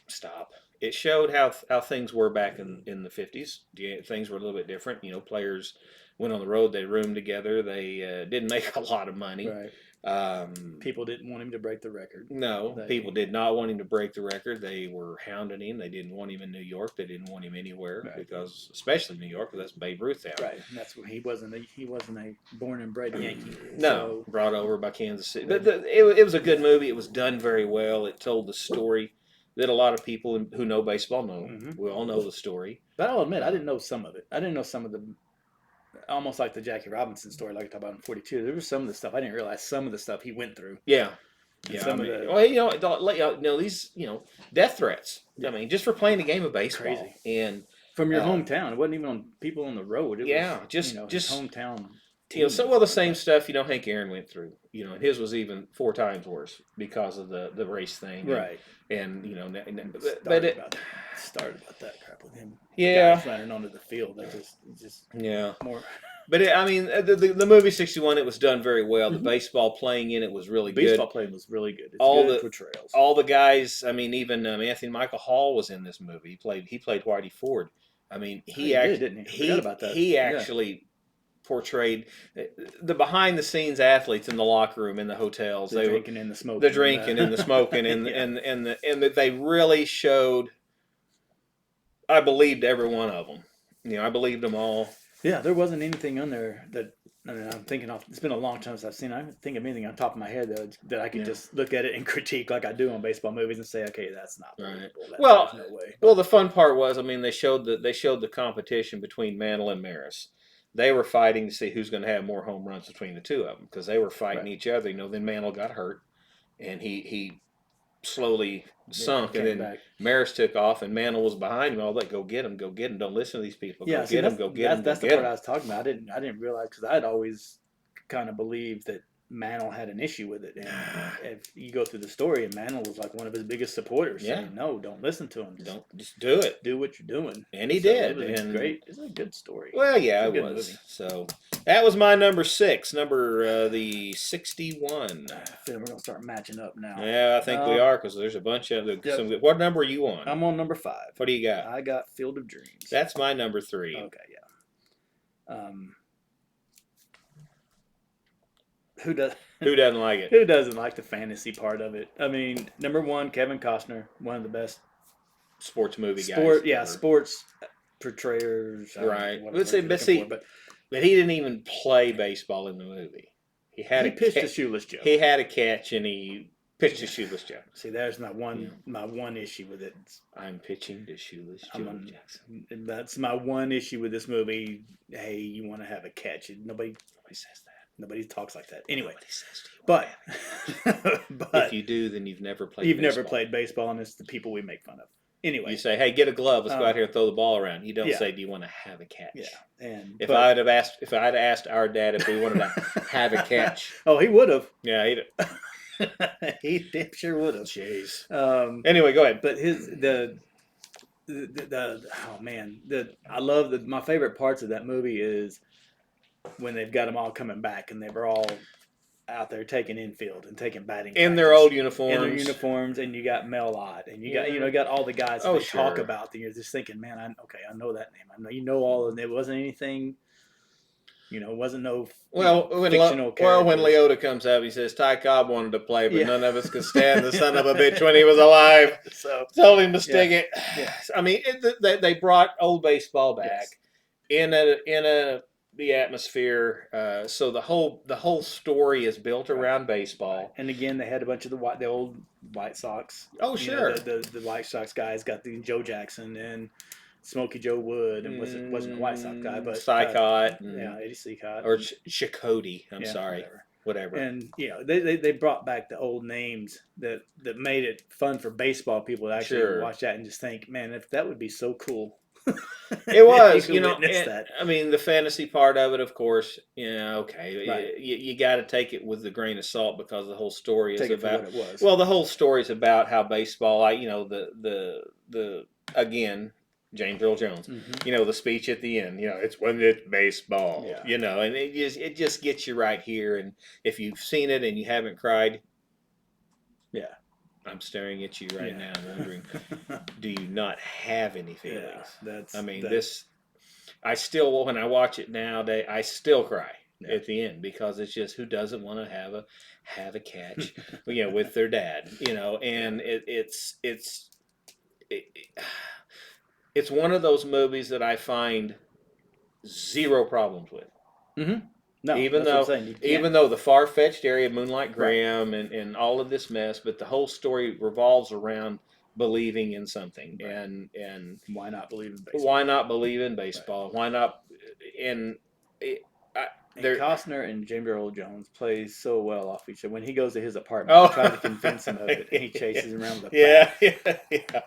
Speaker 1: Stop. it showed how things were back in the 50s. Things were a little bit different. Players went on the road. They roomed together. They didn't make a lot of money.
Speaker 2: Right. People didn't want him to break the record.
Speaker 1: No, people did not want him to break the record. They were hounding him. They didn't want him in New York. They didn't want him anywhere because, especially New York, because that's Babe Ruth out.
Speaker 2: Right, and that's what he wasn't a born and bred Yankee.
Speaker 1: No, brought over by Kansas City. But it was a good movie. It was done very well. It told the story that a lot of people who know baseball know. Mm-hmm. We all know the story.
Speaker 2: But I'll admit, I didn't know some of it. I didn't know some of the. Almost like the Jackie Robinson story, like I talked about in 42. There was some of the stuff I didn't realize. Some of the stuff he went through.
Speaker 1: Yeah, Some of the these death threats. I mean, just for playing a game of baseball.
Speaker 2: Crazy.
Speaker 1: And
Speaker 2: from your hometown, it wasn't even on people on the road. It was,
Speaker 1: just
Speaker 2: hometown.
Speaker 1: The same stuff Hank Aaron went through. And his was even 4 times worse because of the race thing.
Speaker 2: Right.
Speaker 1: And
Speaker 2: started about that crap with him.
Speaker 1: Yeah.
Speaker 2: Guys running onto the field. That just more.
Speaker 1: But the movie 61, it was done very well. The baseball playing in it was really good.
Speaker 2: Baseball playing was really good. It's good portrayals.
Speaker 1: All the guys. I mean, even Anthony Michael Hall was in this movie. He played Whitey Ford. I mean, he actually portrayed the behind the scenes athletes in the locker room, in the hotels.
Speaker 2: They drinking and the smoking.
Speaker 1: The drinking and the smoking, and they really showed. I believed every one of them. I believed them all.
Speaker 2: Yeah, there wasn't anything on there that I'm thinking of. It's been a long time since I've seen it. I don't think of anything on top of my head that I could just look at it and critique like I do on baseball movies and say, okay, that's not
Speaker 1: right.
Speaker 2: Well, no way.
Speaker 1: Well, the fun part was, they showed the competition between Mantle and Maris. They were fighting to see who's going to have more home runs between the two of them because they were fighting each other. Then Mantle got hurt, and he slowly sunk, and then Maris took off, and Mantle was behind him. All that, go get him. Don't listen to these people. Go get him.
Speaker 2: That's the part I was talking about. I didn't realize, because I'd always kind of believed that Mantle had an issue with it, and if you go through the story, and Mantle was like one of his biggest supporters. Yeah. Saying, no, don't listen to him.
Speaker 1: Just do it.
Speaker 2: Do what you're doing.
Speaker 1: And he did.
Speaker 2: It was great. It's a good story.
Speaker 1: Well, yeah, it was. Movie. So that was my number 6. The 61.
Speaker 2: I feel we're gonna start matching up now.
Speaker 1: Yeah, I think we are, because there's a bunch of some. What number are you on?
Speaker 2: I'm on number 5.
Speaker 1: What do you got?
Speaker 2: I got Field of Dreams.
Speaker 1: That's my number 3.
Speaker 2: Okay, yeah. Who doesn't like it? Who doesn't like the fantasy part of it? I mean, number 1, Kevin Costner, one of the best
Speaker 1: sports movie guys.
Speaker 2: Yeah, sports portrayers.
Speaker 1: Right. But he didn't even play baseball in the movie. He
Speaker 2: pitched a shoeless Joe.
Speaker 1: He had a catch, and he pitched a shoeless Joe.
Speaker 2: See, there's my one issue with it.
Speaker 1: I'm pitching to shoeless Joe Jackson.
Speaker 2: That's my one issue with this movie. Hey, you want to have a catch? Nobody says that. Nobody talks like that. Anyway, but
Speaker 1: if you do, then you've never played.
Speaker 2: Never played baseball, and it's the people we make fun of. Anyway,
Speaker 1: you say, "Hey, get a glove. Let's go out here and throw the ball around." You don't say, "Do you want to have a catch?"
Speaker 2: Yeah. And
Speaker 1: if I'd have asked our dad if we wanted to have a catch,
Speaker 2: oh, he would have.
Speaker 1: Yeah, he'd.
Speaker 2: He damn sure would have.
Speaker 1: Jeez.
Speaker 2: Anyway, go ahead. But I love my favorite parts of that movie is when they've got them all coming back, and they were all out there taking infield and taking batting
Speaker 1: in their old uniforms.
Speaker 2: And you got Mel Ott, and you got all the guys that talk about. And you're just thinking, man, I know that name. I know all of it. It wasn't anything. It wasn't no fictional character.
Speaker 1: When Leota comes up, he says Ty Cobb wanted to play, but none of us could stand the son of a bitch when he was alive. So told him to stick it. Yeah. I mean, they brought old baseball back in the atmosphere. So the whole story is built around baseball.
Speaker 2: And again, they had a bunch of the old White Sox.
Speaker 1: Oh, sure.
Speaker 2: The White Sox guys got the Joe Jackson and Smokey Joe Wood, and wasn't a White Sox guy, but
Speaker 1: Cycott,
Speaker 2: Eddie Cycott,
Speaker 1: or Chakotay. I'm sorry, whatever.
Speaker 2: And they brought back the old names that made it fun for baseball people to actually watch that and just think, man, if that would be so cool.
Speaker 1: It was, that. I mean, the fantasy part of it, of course, okay, right. You got to take it with a grain of salt, because the whole story is about
Speaker 2: what it was.
Speaker 1: Well, the whole story is about how baseball, again, James Earl Jones, the speech at the end, it's when it's baseball, and it just gets you right here. And if you've seen it and you haven't cried, I'm staring at you right now, wondering, do you not have any feelings? This. I still, when I watch it nowadays, I still cry at the end because it's just who doesn't want to have a catch, with their dad, and it's one of those movies that I find zero problems with.
Speaker 2: Mm-hmm. No,
Speaker 1: even though the far-fetched area of Moonlight Graham and all of this mess, but the whole story revolves around believing in something, and
Speaker 2: why not believe in baseball?
Speaker 1: Why not believe in baseball? Why not? And
Speaker 2: Costner and James Earl Jones plays so well off each other. When he goes to his apartment, trying to convince him of it, and he chases him around with a bat.
Speaker 1: Yeah.
Speaker 2: It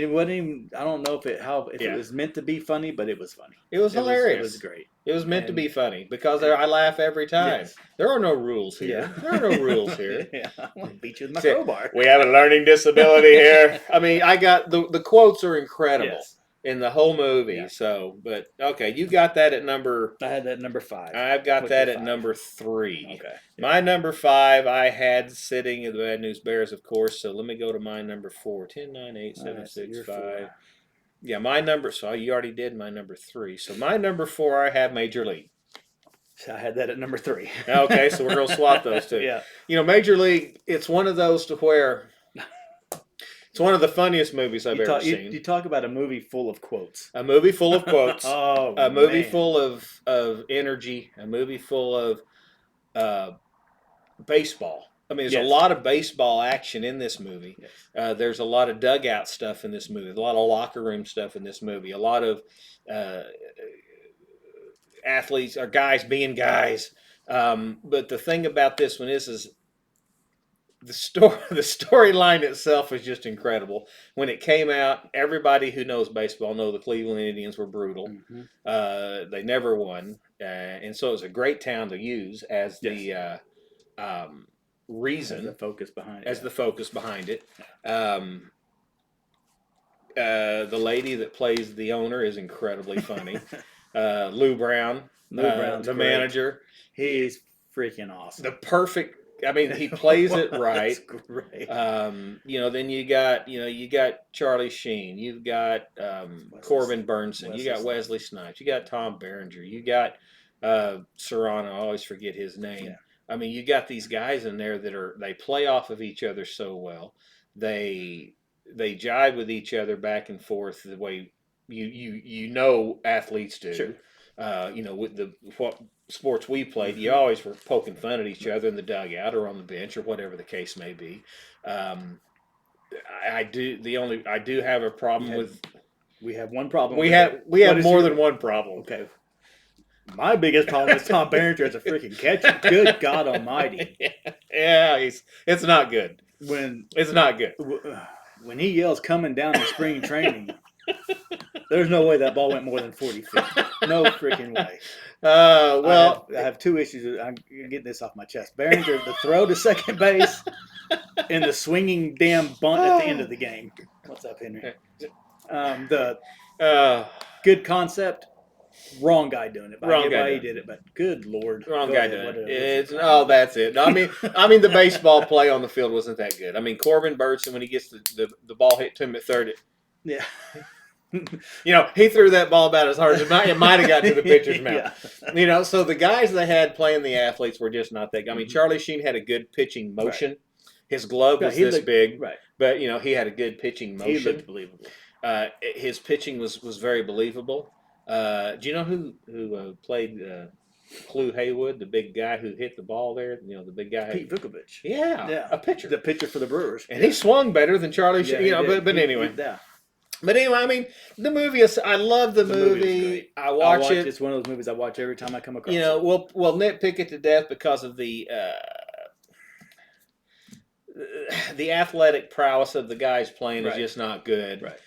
Speaker 2: wasn't even. I don't know if it was meant to be funny, but it was funny.
Speaker 1: It was hilarious.
Speaker 2: It was great.
Speaker 1: It was meant to be funny because I laugh every time. Yes. There are no rules here.
Speaker 2: Yeah.
Speaker 1: There are no rules here.
Speaker 2: I want to beat you with my crowbar.
Speaker 1: We have a learning disability here. I mean, I got the quotes are incredible in the whole movie. Yeah. So, but okay, you got that at number.
Speaker 2: I had that at number 5.
Speaker 1: I've got that at number 3.
Speaker 2: Okay.
Speaker 1: My number 5 I had sitting in the Bad News Bears, of course. So let me go to my number 4. 10, 9, 8, 7, 6, 5. 4. Yeah, my number. So you already did my number 3. So my number 4, I have Major League.
Speaker 2: I had that at number 3.
Speaker 1: Okay, so we're gonna swap those two.
Speaker 2: Yeah.
Speaker 1: Major League. It's one of those to where it's one of the funniest movies I've ever seen.
Speaker 2: You talk about a movie full of quotes.
Speaker 1: A movie full of quotes.
Speaker 2: A
Speaker 1: movie full of energy. A movie full of baseball. I mean, there's a lot of baseball action in this movie.
Speaker 2: Yes.
Speaker 1: There's a lot of dugout stuff in this movie. A lot of locker room stuff in this movie. A lot of athletes or guys being guys. But the thing about this one is the storyline itself is just incredible. When it came out, everybody who knows baseball know the Cleveland Indians were brutal.
Speaker 2: Mm-hmm.
Speaker 1: They never won, and so it was a great town to use as the reason,
Speaker 2: as the focus behind
Speaker 1: it. The lady that plays the owner is incredibly funny. Lou Brown, the manager.
Speaker 2: He's freaking awesome.
Speaker 1: The perfect. I mean, he plays it right.
Speaker 2: That's great.
Speaker 1: Then you got Charlie Sheen. You've got Corbin Burnson. You got Wesley Snipes. You got Tom Berenger. You got Serrano. I always forget his name.
Speaker 2: Yeah.
Speaker 1: I mean, you got these guys in there that they play off of each other so well. They jive with each other back and forth the way athletes do.
Speaker 2: Sure.
Speaker 1: With what sports we played, you always were poking fun at each other in the dugout or on the bench or whatever the case may be. I do have a problem with.
Speaker 2: We have one problem.
Speaker 1: We have more than one problem.
Speaker 2: Okay. My biggest problem is Tom Berenger as a freaking catcher. Good God Almighty!
Speaker 1: Yeah, it's not good. It's not good.
Speaker 2: When he yells "coming down to spring training," there's no way that ball went more than 40 feet. No freaking way. I have 2 issues. I'm getting this off my chest. Berenger, the throw to second base, and the swinging damn bunt at the end of the game. What's up, Henry? The good concept. Wrong guy doing it.
Speaker 1: Wrong guy
Speaker 2: he did it, but good Lord.
Speaker 1: Wrong guy doing it. That's it. I mean, the baseball play on the field wasn't that good. I mean, Corbin Burnson, when he gets the ball hit to him at third,
Speaker 2: yeah.
Speaker 1: He threw that ball about as hard as it might have got to the pitcher's mouth.
Speaker 2: Yeah.
Speaker 1: So the guys they had playing the athletes were just not that good. I mean, Charlie Sheen had a good pitching motion. Right. His glove was this big,
Speaker 2: right?
Speaker 1: But he had a good pitching motion.
Speaker 2: He looked believable.
Speaker 1: His pitching was very believable. Do you know who played Clu Haywood, the big guy who hit the ball there? The big guy.
Speaker 2: Pete Vukovich.
Speaker 1: Yeah, a pitcher.
Speaker 2: The pitcher for the Brewers.
Speaker 1: And he swung better than Charlie Sheen. But anyway. But anyway, I mean, the movie is. I love the movie. I watch it.
Speaker 2: It's one of those movies I watch every time I come across.
Speaker 1: We'll nitpick it to death because of the athletic prowess of the guys playing is just not good.
Speaker 2: Right.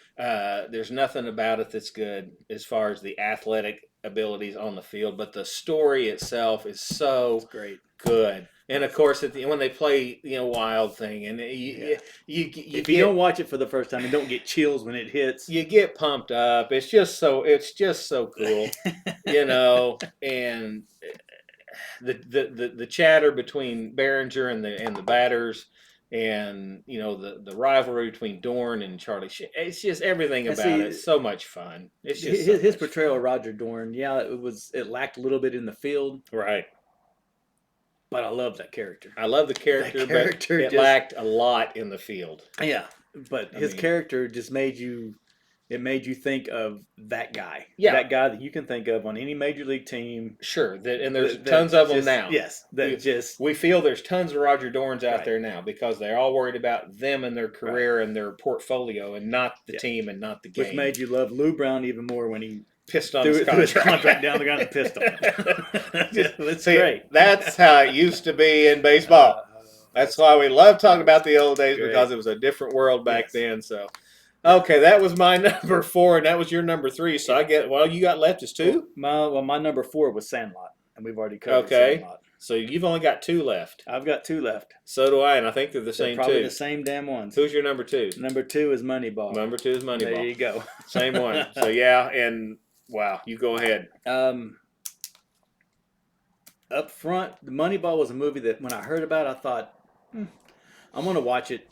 Speaker 1: There's nothing about it that's good as far as the athletic abilities on the field, but the story itself is so
Speaker 2: great,
Speaker 1: good. And of course, when they play, Wild Thing, and if
Speaker 2: you don't watch it for the first time and don't get chills when it hits,
Speaker 1: you get pumped up. It's just so cool, And the chatter between Berenger and the batters, and the rivalry between Dorn and Charlie Sheen. It's just everything
Speaker 2: And
Speaker 1: about
Speaker 2: see,
Speaker 1: it. So much fun. It's just
Speaker 2: his
Speaker 1: much
Speaker 2: portrayal
Speaker 1: fun.
Speaker 2: of Roger Dorn, yeah, it lacked a little bit in the field,
Speaker 1: Right.
Speaker 2: but I love that character.
Speaker 1: I love the character, but it lacked a lot in the field.
Speaker 2: Yeah, but his character just made you think of that guy.
Speaker 1: Yeah.
Speaker 2: That guy that you can think of on any major league team.
Speaker 1: Sure, and there's tons of them now.
Speaker 2: Yes,
Speaker 1: we feel there's tons of Roger Dorns out there now because they're all worried about them and their career and their portfolio, and not the team and not the game.
Speaker 2: Which made you love Lou Brown even more when he
Speaker 1: pissed on his contract
Speaker 2: down the guy and pissed on him. It's great.
Speaker 1: That's how it used to be in baseball. That's why we love talking about the old days, because it was a different world back then. So, okay, that was my number 4, and that was your number 3. So I get you got left is 2.
Speaker 2: My number 4 was Sandlot, and we've already covered Sandlot.
Speaker 1: So you've only got 2 left.
Speaker 2: I've got 2 left.
Speaker 1: So do I, and I think they're the same
Speaker 2: probably
Speaker 1: two.
Speaker 2: the same damn ones.
Speaker 1: Who's your number 2?
Speaker 2: Number 2 is Moneyball.
Speaker 1: Number 2 is Moneyball.
Speaker 2: There you go.
Speaker 1: Same one. So yeah, and wow, you go ahead.
Speaker 2: Up front, the Moneyball was a movie that when I heard about it, I thought, I'm gonna watch it.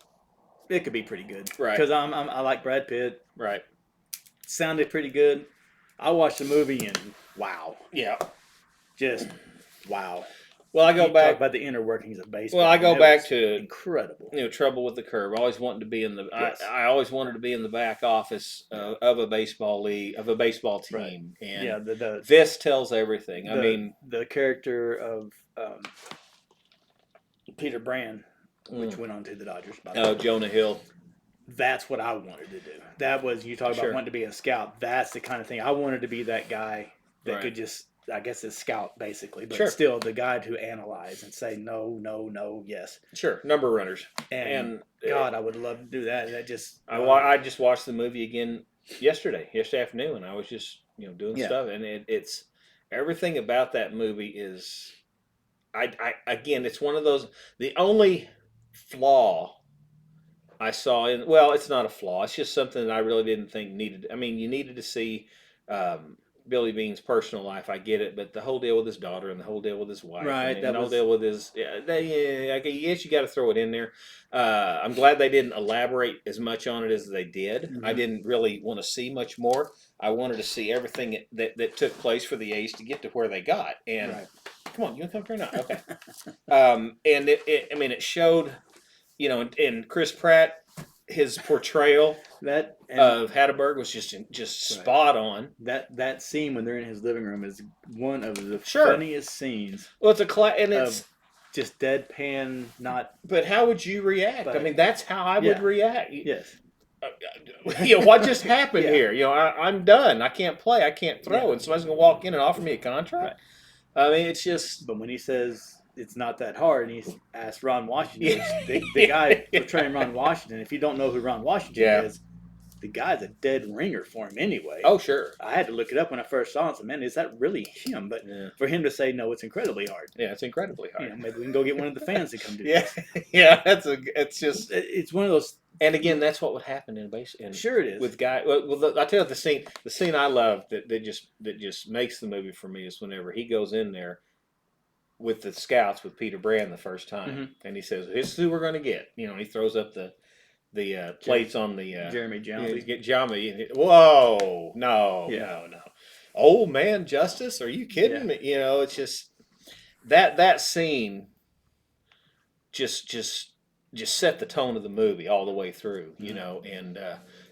Speaker 2: It could be pretty good,
Speaker 1: right?
Speaker 2: Because I like Brad Pitt,
Speaker 1: right?
Speaker 2: Sounded pretty good. I watched the movie and wow,
Speaker 1: yeah,
Speaker 2: just wow.
Speaker 1: Well, I go back
Speaker 2: talk about the inner workings of baseball.
Speaker 1: Well, I go back to
Speaker 2: incredible.
Speaker 1: Trouble with the Curve. Always wanting to be in the. Yes. I always wanted to be in the back office of a baseball league, of a baseball team,
Speaker 2: right.
Speaker 1: And
Speaker 2: yeah,
Speaker 1: this tells everything. I mean,
Speaker 2: the character of Peter Brand, which went on to the Dodgers.
Speaker 1: Jonah Hill.
Speaker 2: That's what I wanted to do. That was, you talk about wanting to be a scout. That's the kind of thing I wanted to be. That guy that could just, I guess, a scout basically, but still the guy to analyze and say no, no, no, yes.
Speaker 1: Sure, number runners.
Speaker 2: And God, I would love to do that. That just
Speaker 1: I just watched the movie again yesterday afternoon, and I was just doing stuff, and it's everything about that movie is. Again, it's one of those. The only flaw I saw it's not a flaw. It's just something that I really didn't think needed. I mean, you needed to see Billy Bean's personal life. I get it, but the whole deal with his daughter and the whole deal with his wife,
Speaker 2: right?
Speaker 1: And the whole deal with his, yes, you got to throw it in there. I'm glad they didn't elaborate as much on it as they did. Mm-hmm. I didn't really want to see much more. I wanted to see everything that took place for the A's to get to where they got. And come on, you want to come here or not? Okay. And it showed. And Chris Pratt, his portrayal of Hatteberg was just spot on.
Speaker 2: That scene when they're in his living room is one of the funniest scenes.
Speaker 1: Well, it's it's
Speaker 2: just deadpan, not.
Speaker 1: But how would you react? I mean, that's how I would react.
Speaker 2: Yes.
Speaker 1: What just happened here? I'm done. I can't play. I can't throw, and somebody's gonna walk in and offer me a contract. Right. I mean, it's just.
Speaker 2: But when he says. It's not that hard. And he asked Ron Washington, the guy portraying Ron Washington. If you don't know who Ron Washington is, the guy's a dead ringer for him anyway.
Speaker 1: Oh, sure.
Speaker 2: I had to look it up when I first saw it. And said, man, is that really him? But for him to say, no, it's incredibly hard.
Speaker 1: Yeah, it's incredibly hard.
Speaker 2: Maybe we can go get one of the fans to come do this.
Speaker 1: Yeah, it's
Speaker 2: one of those.
Speaker 1: And again, that's what would happen in baseball.
Speaker 2: Sure it is.
Speaker 1: With guy, I tell you the scene I love that just makes the movie for me is whenever he goes in there with the scouts with Peter Brand the first time, and he says, "This is who we're going to get." And he throws up the plates on the
Speaker 2: Jeremy Giambi.
Speaker 1: Get Giambi. Whoa, no. Old man Justice? Are you kidding me? It's just that scene just set the tone of the movie all the way through.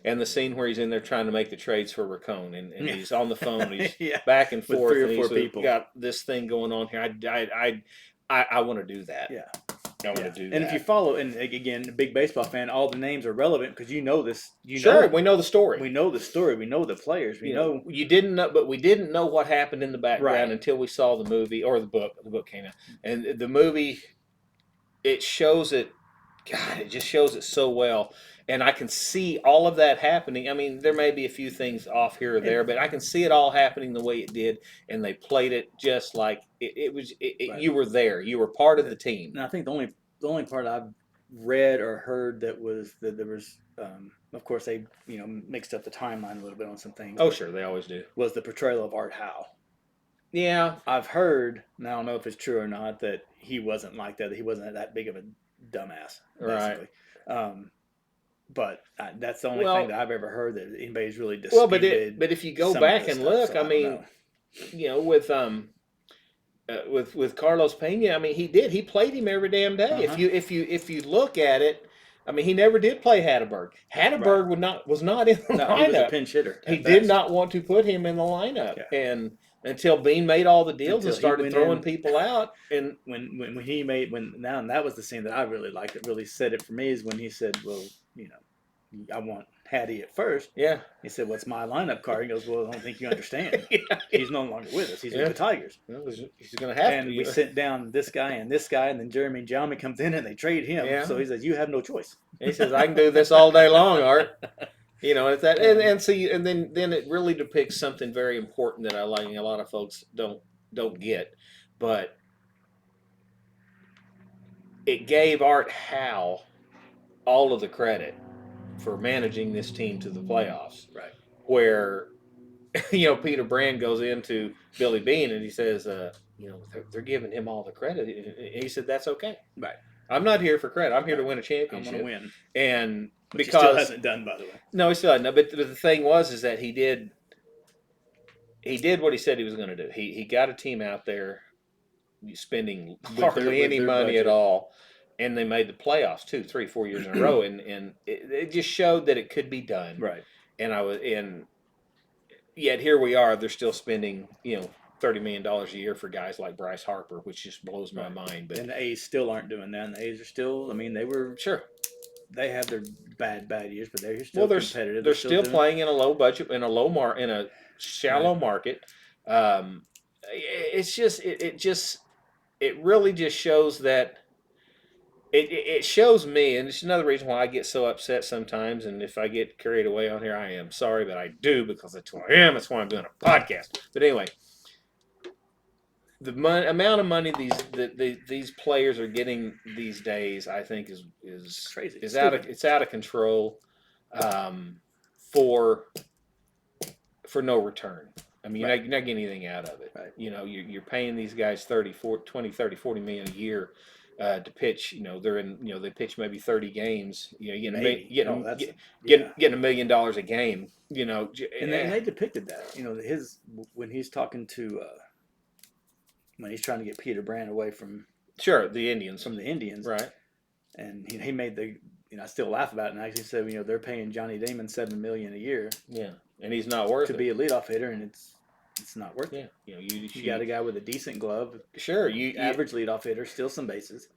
Speaker 1: And the scene where he's in there trying to make the trades for Racone, and he's on the phone, he's back and forth,
Speaker 2: with 3 or 4 people.
Speaker 1: Got this thing going on here. I want to do that.
Speaker 2: Yeah,
Speaker 1: I want to do that.
Speaker 2: And if you follow, and again, a big baseball fan, all the names are relevant because you know this.
Speaker 1: We know the story.
Speaker 2: We know the story. We know the players. We know
Speaker 1: you didn't know, but we didn't know what happened in the background until we saw the movie or the book. The book came out, and the movie, it shows it. God, it just shows it so well. And I can see all of that happening. I mean, there may be a few things off here or there, but I can see it all happening the way it did. And they played it just like it was. You were there. You were part of the team.
Speaker 2: And I think the only part I've read or heard that there was, of course, they mixed up the timeline a little bit on some things.
Speaker 1: Oh, sure, they always do.
Speaker 2: Was the portrayal of Art Howe.
Speaker 1: Yeah,
Speaker 2: I've heard. Now I don't know if it's true or not that he wasn't like that. That he wasn't that big of a dumbass,
Speaker 1: Right.
Speaker 2: basically. But that's the only
Speaker 1: Well-
Speaker 2: thing that I've ever heard that anybody's really
Speaker 1: Well,
Speaker 2: disputed.
Speaker 1: but if you go
Speaker 2: some of
Speaker 1: back
Speaker 2: this
Speaker 1: and
Speaker 2: stuff,
Speaker 1: look,
Speaker 2: so
Speaker 1: I
Speaker 2: don't
Speaker 1: mean,
Speaker 2: know.
Speaker 1: you know, with Carlos Pena, I mean, he played him every damn day.
Speaker 2: Uh-huh.
Speaker 1: If you look at it, I mean, he never did play Hatterberg. Hatterberg was not in the
Speaker 2: No,
Speaker 1: lineup.
Speaker 2: he was a pinch hitter.
Speaker 1: He
Speaker 2: at
Speaker 1: did
Speaker 2: best.
Speaker 1: not want to put him in the lineup,
Speaker 2: Yeah.
Speaker 1: and until Bean made all the deals
Speaker 2: Until
Speaker 1: and
Speaker 2: he
Speaker 1: started
Speaker 2: went
Speaker 1: throwing
Speaker 2: in.
Speaker 1: people out, and
Speaker 2: When he made and that was the scene that I really liked. That really said it for me is when he said, "Well, you know, I want Hattie at first."
Speaker 1: yeah,
Speaker 2: He said, "What's my lineup card?" He goes, "Well, I don't think you understand.
Speaker 1: yeah,
Speaker 2: He's no longer with us. He's
Speaker 1: Yeah.
Speaker 2: with the Tigers."
Speaker 1: well, he's going to have
Speaker 2: And
Speaker 1: to.
Speaker 2: we sent down this guy, and then Jeremy Jaume comes in and they trade him.
Speaker 1: Yeah.
Speaker 2: So he says, "You have no choice."
Speaker 1: He says, "I can do this all day long, Art." You know, it's that, and see, and then it really depicts something very important that I like, and a lot of folks don't get, but it gave Art Howe all of the credit for managing this team to the playoffs.
Speaker 2: Right.
Speaker 1: Where, you know, Peter Brand goes into Billy Bean and he says, you know, they're giving him all the credit. And he said, "That's okay.
Speaker 2: Right.
Speaker 1: I'm not here for credit. I'm here to win a
Speaker 2: I'm
Speaker 1: championship."
Speaker 2: going to win.
Speaker 1: And
Speaker 2: Which
Speaker 1: because
Speaker 2: he still hasn't done, by the way.
Speaker 1: no, he still hadn't. No, but the thing is that he did what he said he was going to do. He got a team out there spending hardly any
Speaker 2: their
Speaker 1: money
Speaker 2: budget.
Speaker 1: at all, and they made the playoffs 2, 3, 4 years in a row, and it just showed that it could be done.
Speaker 2: Right.
Speaker 1: And yet here we are. They're still spending, you know, $30 million a year for guys like Bryce Harper, which just blows my mind. But
Speaker 2: And the A's still aren't doing that. And the A's are still, I mean,
Speaker 1: sure,
Speaker 2: they have their bad years, but they're still competitive.
Speaker 1: They're still
Speaker 2: doing-
Speaker 1: playing in a low budget, in a shallow market. It's just it really just shows that it shows me, and it's another reason why I get so upset sometimes. And if I get carried away on here, I am sorry, but I do because that's who I am. That's why I'm doing a podcast. But anyway, the amount of money these players are getting these days, I think, is
Speaker 2: Crazy.
Speaker 1: Is out of control, for no return. I mean,
Speaker 2: Right.
Speaker 1: you're not getting anything out of it.
Speaker 2: Right.
Speaker 1: You know, you're paying these guys 30, 40 million a year to pitch. You know, they pitch maybe 30 games. You know,
Speaker 2: Maybe.
Speaker 1: getting
Speaker 2: Yeah.
Speaker 1: $1 million a game. You know,
Speaker 2: And they depicted that. You know, when he's talking to when he's trying to get Peter Brand away from
Speaker 1: sure, the Indians,
Speaker 2: the Indians,
Speaker 1: right?
Speaker 2: and he made I still laugh about it. And I actually said, you know, they're paying Johnny Damon $7 million a year
Speaker 1: Yeah, and he's not worth
Speaker 2: to
Speaker 1: it.
Speaker 2: be a leadoff hitter, and it's not worth it.
Speaker 1: Yeah, you know,
Speaker 2: You got a guy with a decent glove,
Speaker 1: sure you
Speaker 2: average leadoff hitter, steal some bases.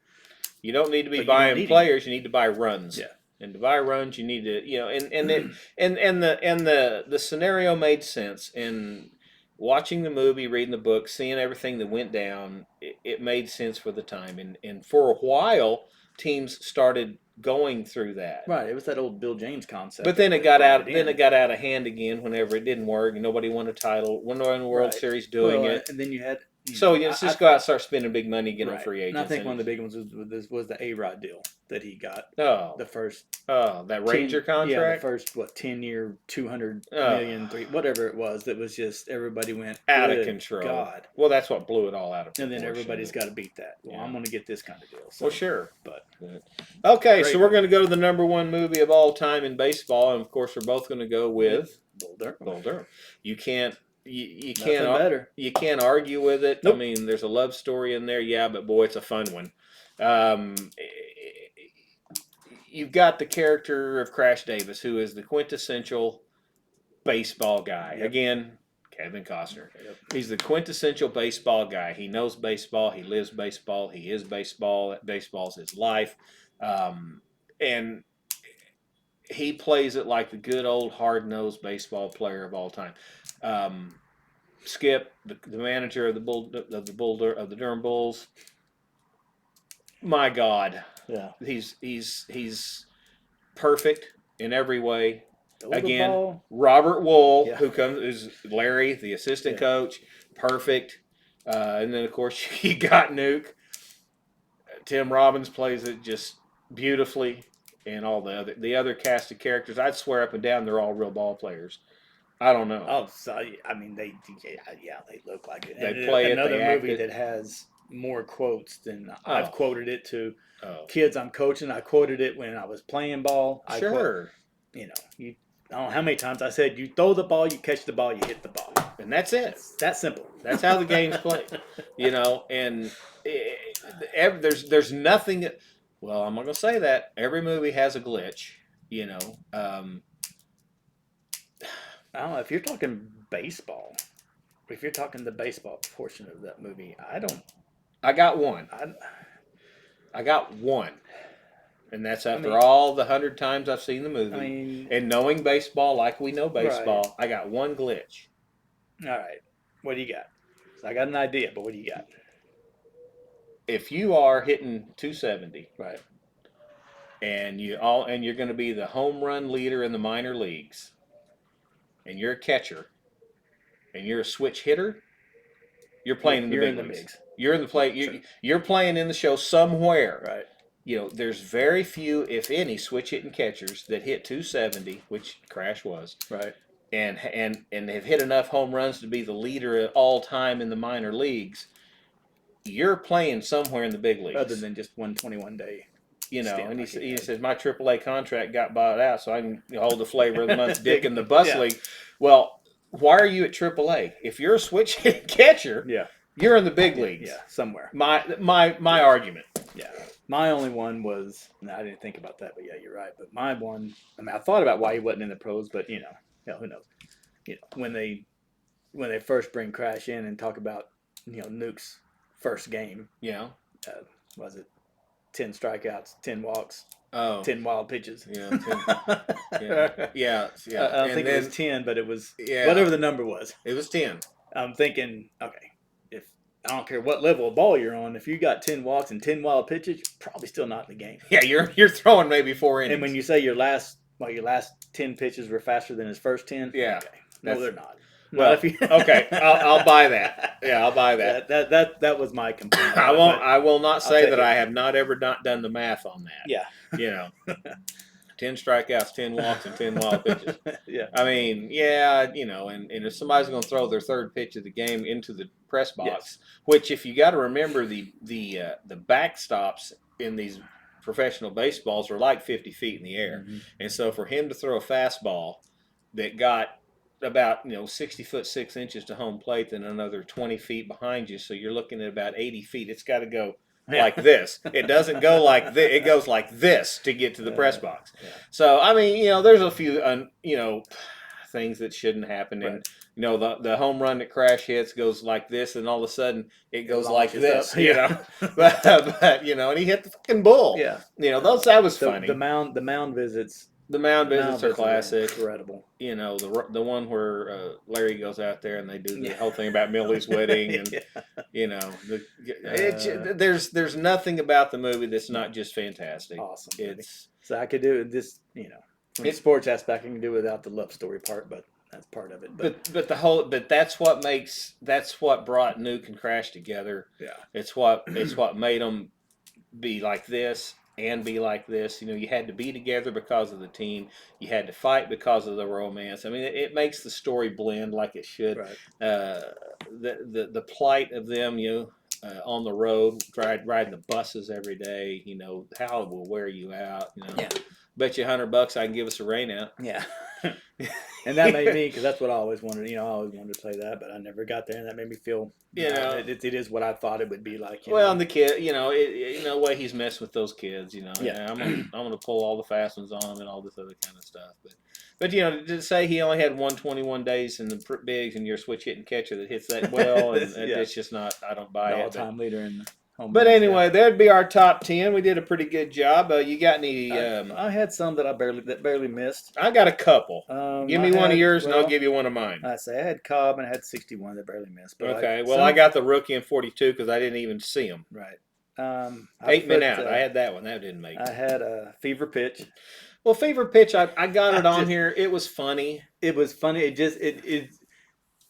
Speaker 1: You don't need to be
Speaker 2: But you don't
Speaker 1: buying
Speaker 2: need
Speaker 1: players. You need to buy runs.
Speaker 2: Yeah.
Speaker 1: And to buy runs, you need to, you know, the scenario made sense. And watching the movie, reading the book, seeing everything that went down, it made sense for the time. And for a while, teams started going through that.
Speaker 2: Right. It was that old Bill James concept.
Speaker 1: But then
Speaker 2: that
Speaker 1: it got
Speaker 2: brought
Speaker 1: out.
Speaker 2: in.
Speaker 1: Then it got out of hand again. Whenever it didn't work, and nobody won a title. When they're in the World
Speaker 2: Right.
Speaker 1: Series doing
Speaker 2: Well,
Speaker 1: it.
Speaker 2: and then you had.
Speaker 1: So let's just go out and start spending big money, get on
Speaker 2: Right.
Speaker 1: free agents.
Speaker 2: And I think one of the big ones was the A-Rod deal that he got.
Speaker 1: the
Speaker 2: first
Speaker 1: that Ranger
Speaker 2: 10
Speaker 1: contract.
Speaker 2: Yeah, the first 10-year, 200 million, whatever it was. That was just everybody went
Speaker 1: Out of
Speaker 2: "Good
Speaker 1: control.
Speaker 2: God!"
Speaker 1: Well, that's what blew it all out of
Speaker 2: And then
Speaker 1: proportion.
Speaker 2: everybody's got to beat that. Well,
Speaker 1: Yeah.
Speaker 2: I'm going to get this kind of deal. So,
Speaker 1: Well, sure.
Speaker 2: but
Speaker 1: Okay,
Speaker 2: Great.
Speaker 1: so we're going to go to the number one movie of all time in baseball, and of course, we're both going to go with
Speaker 2: Bull Durham.
Speaker 1: Bull Durham. You can't
Speaker 2: Nothing better.
Speaker 1: you can't argue with it.
Speaker 2: Nope.
Speaker 1: I mean, there's a love story in there, yeah, but boy, it's a fun one. You've got the character of Crash Davis, who is the quintessential baseball guy.
Speaker 2: Yep.
Speaker 1: Again, Kevin Costner.
Speaker 2: Yep.
Speaker 1: He's the quintessential baseball guy. He knows baseball. He lives baseball. He is baseball. Baseball's his life. And he plays it like the good old hard-nosed baseball player of all time. Skip, the manager of the Durham Bulls. My God,
Speaker 2: Yeah.
Speaker 1: he's perfect in every way.
Speaker 2: Throw the
Speaker 1: Again,
Speaker 2: ball.
Speaker 1: Robert Wool,
Speaker 2: Yeah.
Speaker 1: who is Larry, the assistant
Speaker 2: Yeah.
Speaker 1: coach, perfect. And then of course you got Nuke. Tim Robbins plays it just beautifully, and all the other cast of characters. I'd swear up and down they're all real ball players. I don't know.
Speaker 2: Oh, so I mean, they look like it.
Speaker 1: They
Speaker 2: And
Speaker 1: play it,
Speaker 2: another
Speaker 1: they act
Speaker 2: movie
Speaker 1: it.
Speaker 2: that has more quotes than I've quoted it to kids I'm coaching. I quoted it when I was playing ball.
Speaker 1: Sure.
Speaker 2: I don't know how many times I said, you throw the ball, you catch the ball, you hit the ball.
Speaker 1: And that's it.
Speaker 2: It's that simple.
Speaker 1: That's how the game's played. And there's nothing. Well, I'm not going to say that. Every movie has a glitch,
Speaker 2: I don't know. If you're talking baseball, if you're talking the baseball portion of that movie,
Speaker 1: I got one. I got one. And that's after all the 100 times I've seen the movie. And knowing baseball like we know baseball, right. I got one glitch.
Speaker 2: All right. What do you got? So I got an idea, but what do you got?
Speaker 1: If you are hitting 270,
Speaker 2: right,
Speaker 1: and you're going to be the home run leader in the minor leagues, and you're a catcher, and you're a switch hitter, you're playing in the big leagues. You're in the play. You're playing in the show somewhere.
Speaker 2: Right.
Speaker 1: There's very few, if any, switch hitting catchers that hit 270, which Crash was.
Speaker 2: Right.
Speaker 1: And have hit enough home runs to be the leader at all time in the minor leagues. You're playing somewhere in the big leagues,
Speaker 2: other than just 121 day.
Speaker 1: And he says my AAA contract got bought out, so I can hold the flavor of the month's dick in the bus league. Well, why are you at AAA? If you're a switch hitting catcher, you're in the big leagues.
Speaker 2: Yeah, somewhere.
Speaker 1: My argument.
Speaker 2: Yeah. My only one was, I didn't think about that, but yeah, you're right. But my one, I thought about why he wasn't in the pros, but who knows? When they first bring Crash in and talk about Nuke's first game, was it 10 strikeouts, 10 walks, 10 wild pitches?
Speaker 1: Yeah, 10, yeah.
Speaker 2: I don't think it was 10, but it was whatever the number was.
Speaker 1: It was 10.
Speaker 2: I'm thinking, okay. I don't care what level of ball you're on. If you got 10 walks and 10 wild pitches, you're probably still not in the game.
Speaker 1: Yeah, you're throwing maybe 4 innings.
Speaker 2: And when you say your last 10 pitches were faster than his first 10,
Speaker 1: yeah,
Speaker 2: okay. No, they're not.
Speaker 1: Well, okay, I'll buy that. Yeah, I'll buy that.
Speaker 2: That was my complaint.
Speaker 1: I will not say that I have not ever not done the math on that.
Speaker 2: Yeah.
Speaker 1: 10 strikeouts, 10 walks, and 10 wild pitches.
Speaker 2: Yeah.
Speaker 1: and if somebody's going to throw their third pitch of the game into the press box, which if you got to remember the backstops in these professional baseballs are like 50 feet in the air.
Speaker 2: Mm-hmm.
Speaker 1: And so for him to throw a fastball that got about 60 foot 6 inches to home plate, then another 20 feet behind you, so you're looking at about 80 feet. It's got to go like this. It doesn't go like this. It goes like this to get to the press box.
Speaker 2: Yeah.
Speaker 1: So there's a few things that shouldn't happen.
Speaker 2: Right.
Speaker 1: And the home run that Crash hits goes like this, and all of a sudden it goes like this. But and he hit the fucking bull.
Speaker 2: Yeah.
Speaker 1: That was funny.
Speaker 2: The mound visits.
Speaker 1: The mound visits are classic.
Speaker 2: Incredible.
Speaker 1: The one where Larry goes out there and they do the whole thing about Millie's wedding, and there's nothing about the movie that's not just fantastic.
Speaker 2: Awesome. So I could do this. From the sports aspect, I can do without the love story part, but that's part of it.
Speaker 1: But that's what brought Nuke and Crash together.
Speaker 2: Yeah.
Speaker 1: It's what made them be like this. And be like this, you had to be together because of the team. You had to fight because of the romance. It makes the story blend like it should.
Speaker 2: Right.
Speaker 1: The plight of them, on the road, riding the buses every day. How it will wear you out.
Speaker 2: Yeah.
Speaker 1: Bet you $100 I can give us a rain out.
Speaker 2: Yeah. And that made me, because that's what I always wanted. I always wanted to play that, but I never got there, and that made me feel. It is what I thought it would be like.
Speaker 1: And the kid, the way he's messed with those kids,
Speaker 2: Yeah.
Speaker 1: I'm gonna pull all the fast ones on him and all this other kind of stuff. But to say he only had 121 days in the bigs, and you're a switch hitting catcher that hits that well, and it's just not. I don't buy it.
Speaker 2: All-time leader in the home.
Speaker 1: But anyway, that'd be our top 10. We did a pretty good job. You got any?
Speaker 2: I had some that barely missed.
Speaker 1: I got a couple. Give me one of yours, and I'll give you one of mine.
Speaker 2: I had Cobb, and I had 61 that barely missed. But
Speaker 1: okay, I got the rookie in 42 because I didn't even see him.
Speaker 2: Right.
Speaker 1: 8 men out. I had that one. That didn't make it.
Speaker 2: I had a Fever Pitch.
Speaker 1: Well, Fever Pitch, I got it on here. It was funny.
Speaker 2: It was funny. It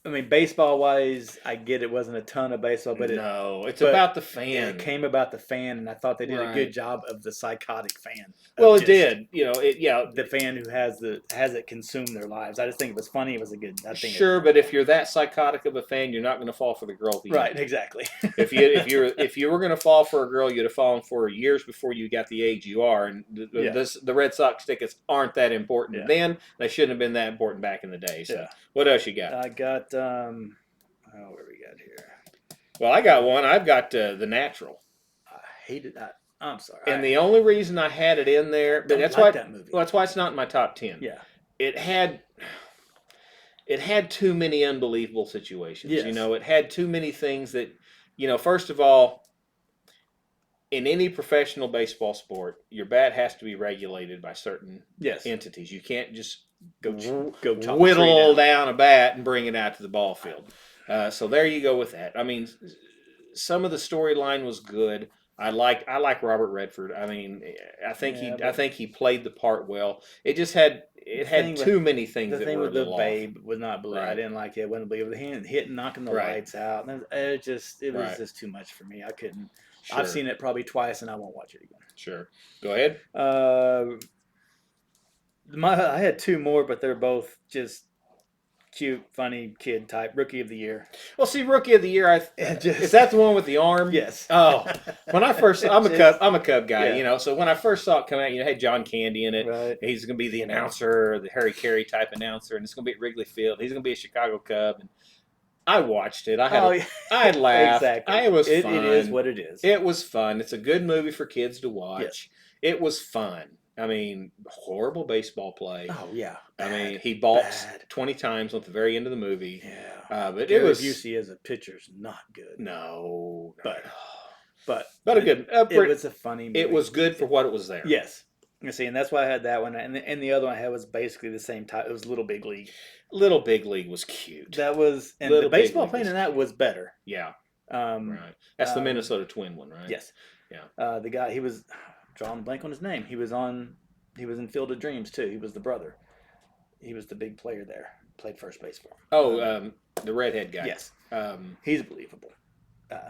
Speaker 2: I mean, baseball wise, I get it wasn't a ton of baseball, but
Speaker 1: it's
Speaker 2: but
Speaker 1: about the fan.
Speaker 2: it came about the fan, and I thought they did a
Speaker 1: Right.
Speaker 2: good job of the psychotic fan.
Speaker 1: Well, it
Speaker 2: just
Speaker 1: did. You know,
Speaker 2: the fan who has it consume their lives. I just think it was funny. It was a good. I think
Speaker 1: Sure, but if you're that psychotic of a fan, you're not going to fall for the girl.
Speaker 2: Right, exactly.
Speaker 1: if you were going to fall for a girl, you'd have fallen for her years before you got the age you are. And the Red Sox tickets aren't that important then. They shouldn't have been that important back in the day. So, what else you got?
Speaker 2: I got. Where we got here?
Speaker 1: Well, I got one. I've got The Natural.
Speaker 2: I hated that. I'm sorry.
Speaker 1: And the only reason I had it in there, but that's why
Speaker 2: that movie.
Speaker 1: Well, that's why it's not in my top 10.
Speaker 2: Yeah.
Speaker 1: It had too many unbelievable situations.
Speaker 2: Yes.
Speaker 1: You know, it had too many things that, you know, first of all, in any professional baseball sport, your bat has to be regulated by certain entities. You can't just go whittle down a bat and bring it out to the ball field. So there you go with that. I mean, some of the storyline was good. I like Robert Redford. I mean, I think he played the part well. It just had too many things.
Speaker 2: The
Speaker 1: that
Speaker 2: thing
Speaker 1: were
Speaker 2: with the
Speaker 1: off.
Speaker 2: Babe was not believe. Right. I didn't like it. I wasn't believe it. Hitting, knocking the lights out. And it was just too much for me. I couldn't. Sure. I've seen it probably twice, and I won't watch it again.
Speaker 1: Sure. Go ahead.
Speaker 2: I had two more, but they're both just cute, funny kid type. Rookie of the Year.
Speaker 1: Well, see, Rookie of the Year. Is that the one with the arm?
Speaker 2: Yes.
Speaker 1: Oh, when I first, I'm a Cub guy, you know. So when I first saw it come out, you know, had John Candy in it.
Speaker 2: Right.
Speaker 1: He's going to be the announcer, the Harry Carey type announcer, and it's going to be at Wrigley Field. He's going to be a Chicago Cub. And I watched it. I laughed.
Speaker 2: Exactly.
Speaker 1: It was fun.
Speaker 2: It is what it is.
Speaker 1: It was fun. It's a good movie for kids to watch.
Speaker 2: Yes.
Speaker 1: It was fun. I mean, horrible baseball play.
Speaker 2: Oh yeah.
Speaker 1: I mean, he balks 20 times at the very end of the movie.
Speaker 2: Yeah.
Speaker 1: But
Speaker 2: Gary
Speaker 1: it was
Speaker 2: Busey as a pitcher's not good.
Speaker 1: No.
Speaker 2: But
Speaker 1: a good.
Speaker 2: It was a funny movie.
Speaker 1: It was good for what it was there.
Speaker 2: Yes. You see, and that's why I had that one, and the other one I had was basically the same type. It was Little Big League.
Speaker 1: Little Big League was cute.
Speaker 2: That was, and the baseball playing in that was better.
Speaker 1: Yeah. Right. That's the Minnesota Twin one, right?
Speaker 2: Yes.
Speaker 1: Yeah.
Speaker 2: The guy, he was drawing a blank on his name. He was in Field of Dreams too. He was the brother. He was the big player there. Played first base for him.
Speaker 1: Oh, the redhead guy.
Speaker 2: Yes. He's believable.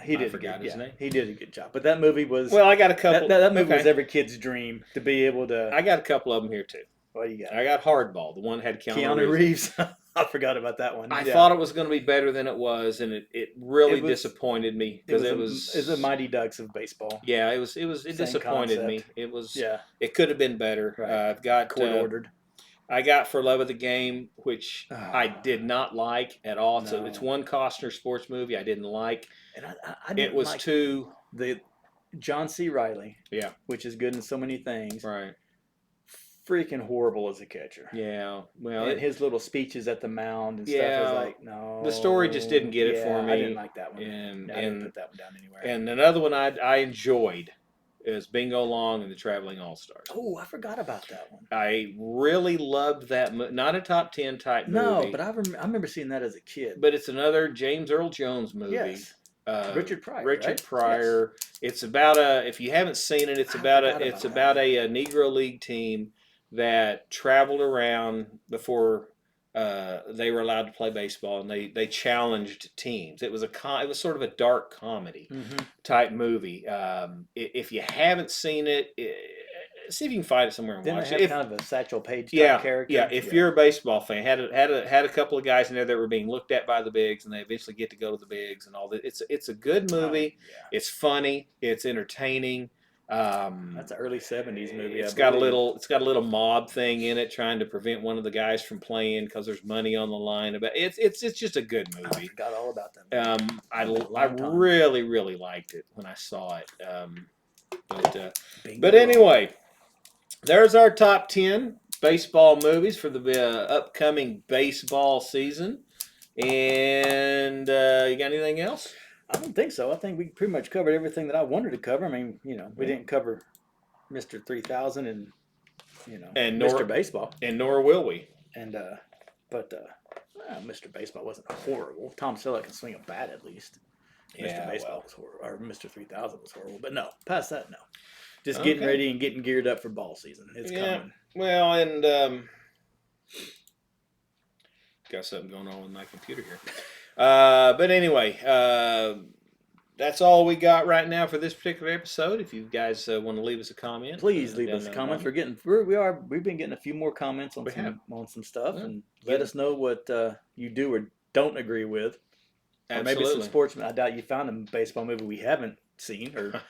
Speaker 2: He
Speaker 1: did his name.
Speaker 2: He did a good job. But that movie was.
Speaker 1: Well, I got a couple.
Speaker 2: That movie was every kid's dream to be able to.
Speaker 1: I got a couple of them here too.
Speaker 2: What do you got?
Speaker 1: I got Hardball. The one that had
Speaker 2: Keanu Reeves. I forgot about that one.
Speaker 1: I thought it was going to be better than it was, and it really disappointed me because it was
Speaker 2: the Mighty Ducks of baseball.
Speaker 1: Yeah, it disappointed me. It was.
Speaker 2: Yeah.
Speaker 1: It could have been better.
Speaker 2: Right.
Speaker 1: I've got
Speaker 2: Court ordered.
Speaker 1: I got For Love of the Game, which I did not like at all.
Speaker 2: No.
Speaker 1: So it's one Costner sports movie I didn't like.
Speaker 2: And I didn't
Speaker 1: it was
Speaker 2: like
Speaker 1: too
Speaker 2: the John C. Reilly.
Speaker 1: Yeah.
Speaker 2: Which is good in so many things.
Speaker 1: Right.
Speaker 2: Freaking horrible as a catcher.
Speaker 1: Yeah. Well,
Speaker 2: and his little speeches at the mound and stuff was like, no.
Speaker 1: The story just didn't get it for me.
Speaker 2: I didn't like that one.
Speaker 1: And
Speaker 2: I didn't put that one down anywhere.
Speaker 1: And another one I enjoyed is Bingo Long and the Traveling All-Stars.
Speaker 2: Oh, I forgot about that one.
Speaker 1: I really loved that. Not a top 10 type movie.
Speaker 2: No, but I remember seeing that as a kid.
Speaker 1: But it's another James Earl Jones movie.
Speaker 2: Yes. Richard Pryor.
Speaker 1: Pryor. Yes. It's about if you haven't seen it, it's about a Negro League team that traveled around before they were allowed to play baseball, and they challenged teams. It was sort of a dark comedy type movie. If you haven't seen it, see if you can find it somewhere and watch it.
Speaker 2: Kind of a Satchel Paige type character.
Speaker 1: Yeah. If you're a baseball fan, had a couple of guys in there that were being looked at by the bigs, and they eventually get to go to the bigs and all that. It's a good movie. It's funny. It's entertaining.
Speaker 2: That's an early '70s movie.
Speaker 1: It's got a little mob thing in it, trying to prevent one of the guys from playing because there's money on the line. It's just a good movie.
Speaker 2: I forgot all about that movie.
Speaker 1: I really liked it when I saw it. But anyway, there's our top 10 baseball movies for the upcoming baseball season. And you got anything else?
Speaker 2: I don't think so. I think we pretty much covered everything that I wanted to cover. I mean, we didn't cover Mr. 3000 and Mr. Baseball.
Speaker 1: And nor will we.
Speaker 2: And Mr. Baseball wasn't horrible. Tom Selleck can swing a bat at least. Mr. Baseball was horrible, or Mr. 3000 was horrible. But no, past that, no. Just getting ready and getting geared up for ball season. It's coming.
Speaker 1: Well, and got something going on with my computer here. But anyway, that's all we got right now for this particular episode. If you guys want to leave us a comment,
Speaker 2: please leave us comments. We've been getting a few more comments on some stuff, and let us know what you do or don't agree with. Or maybe some sportsmen. I doubt you found a baseball movie we haven't seen or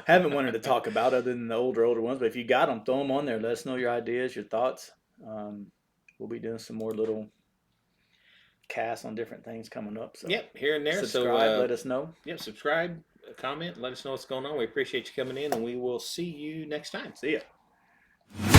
Speaker 2: haven't wanted to talk about other than the older ones. But if you got them, throw them on there. Let us know your ideas, your thoughts. We'll be doing some more little casts on different things coming up. So
Speaker 1: yep, here and there.
Speaker 2: Subscribe, let us know.
Speaker 1: Yep, subscribe, comment, let us know what's going on. We appreciate you coming in, and we will see you next time.
Speaker 2: See ya.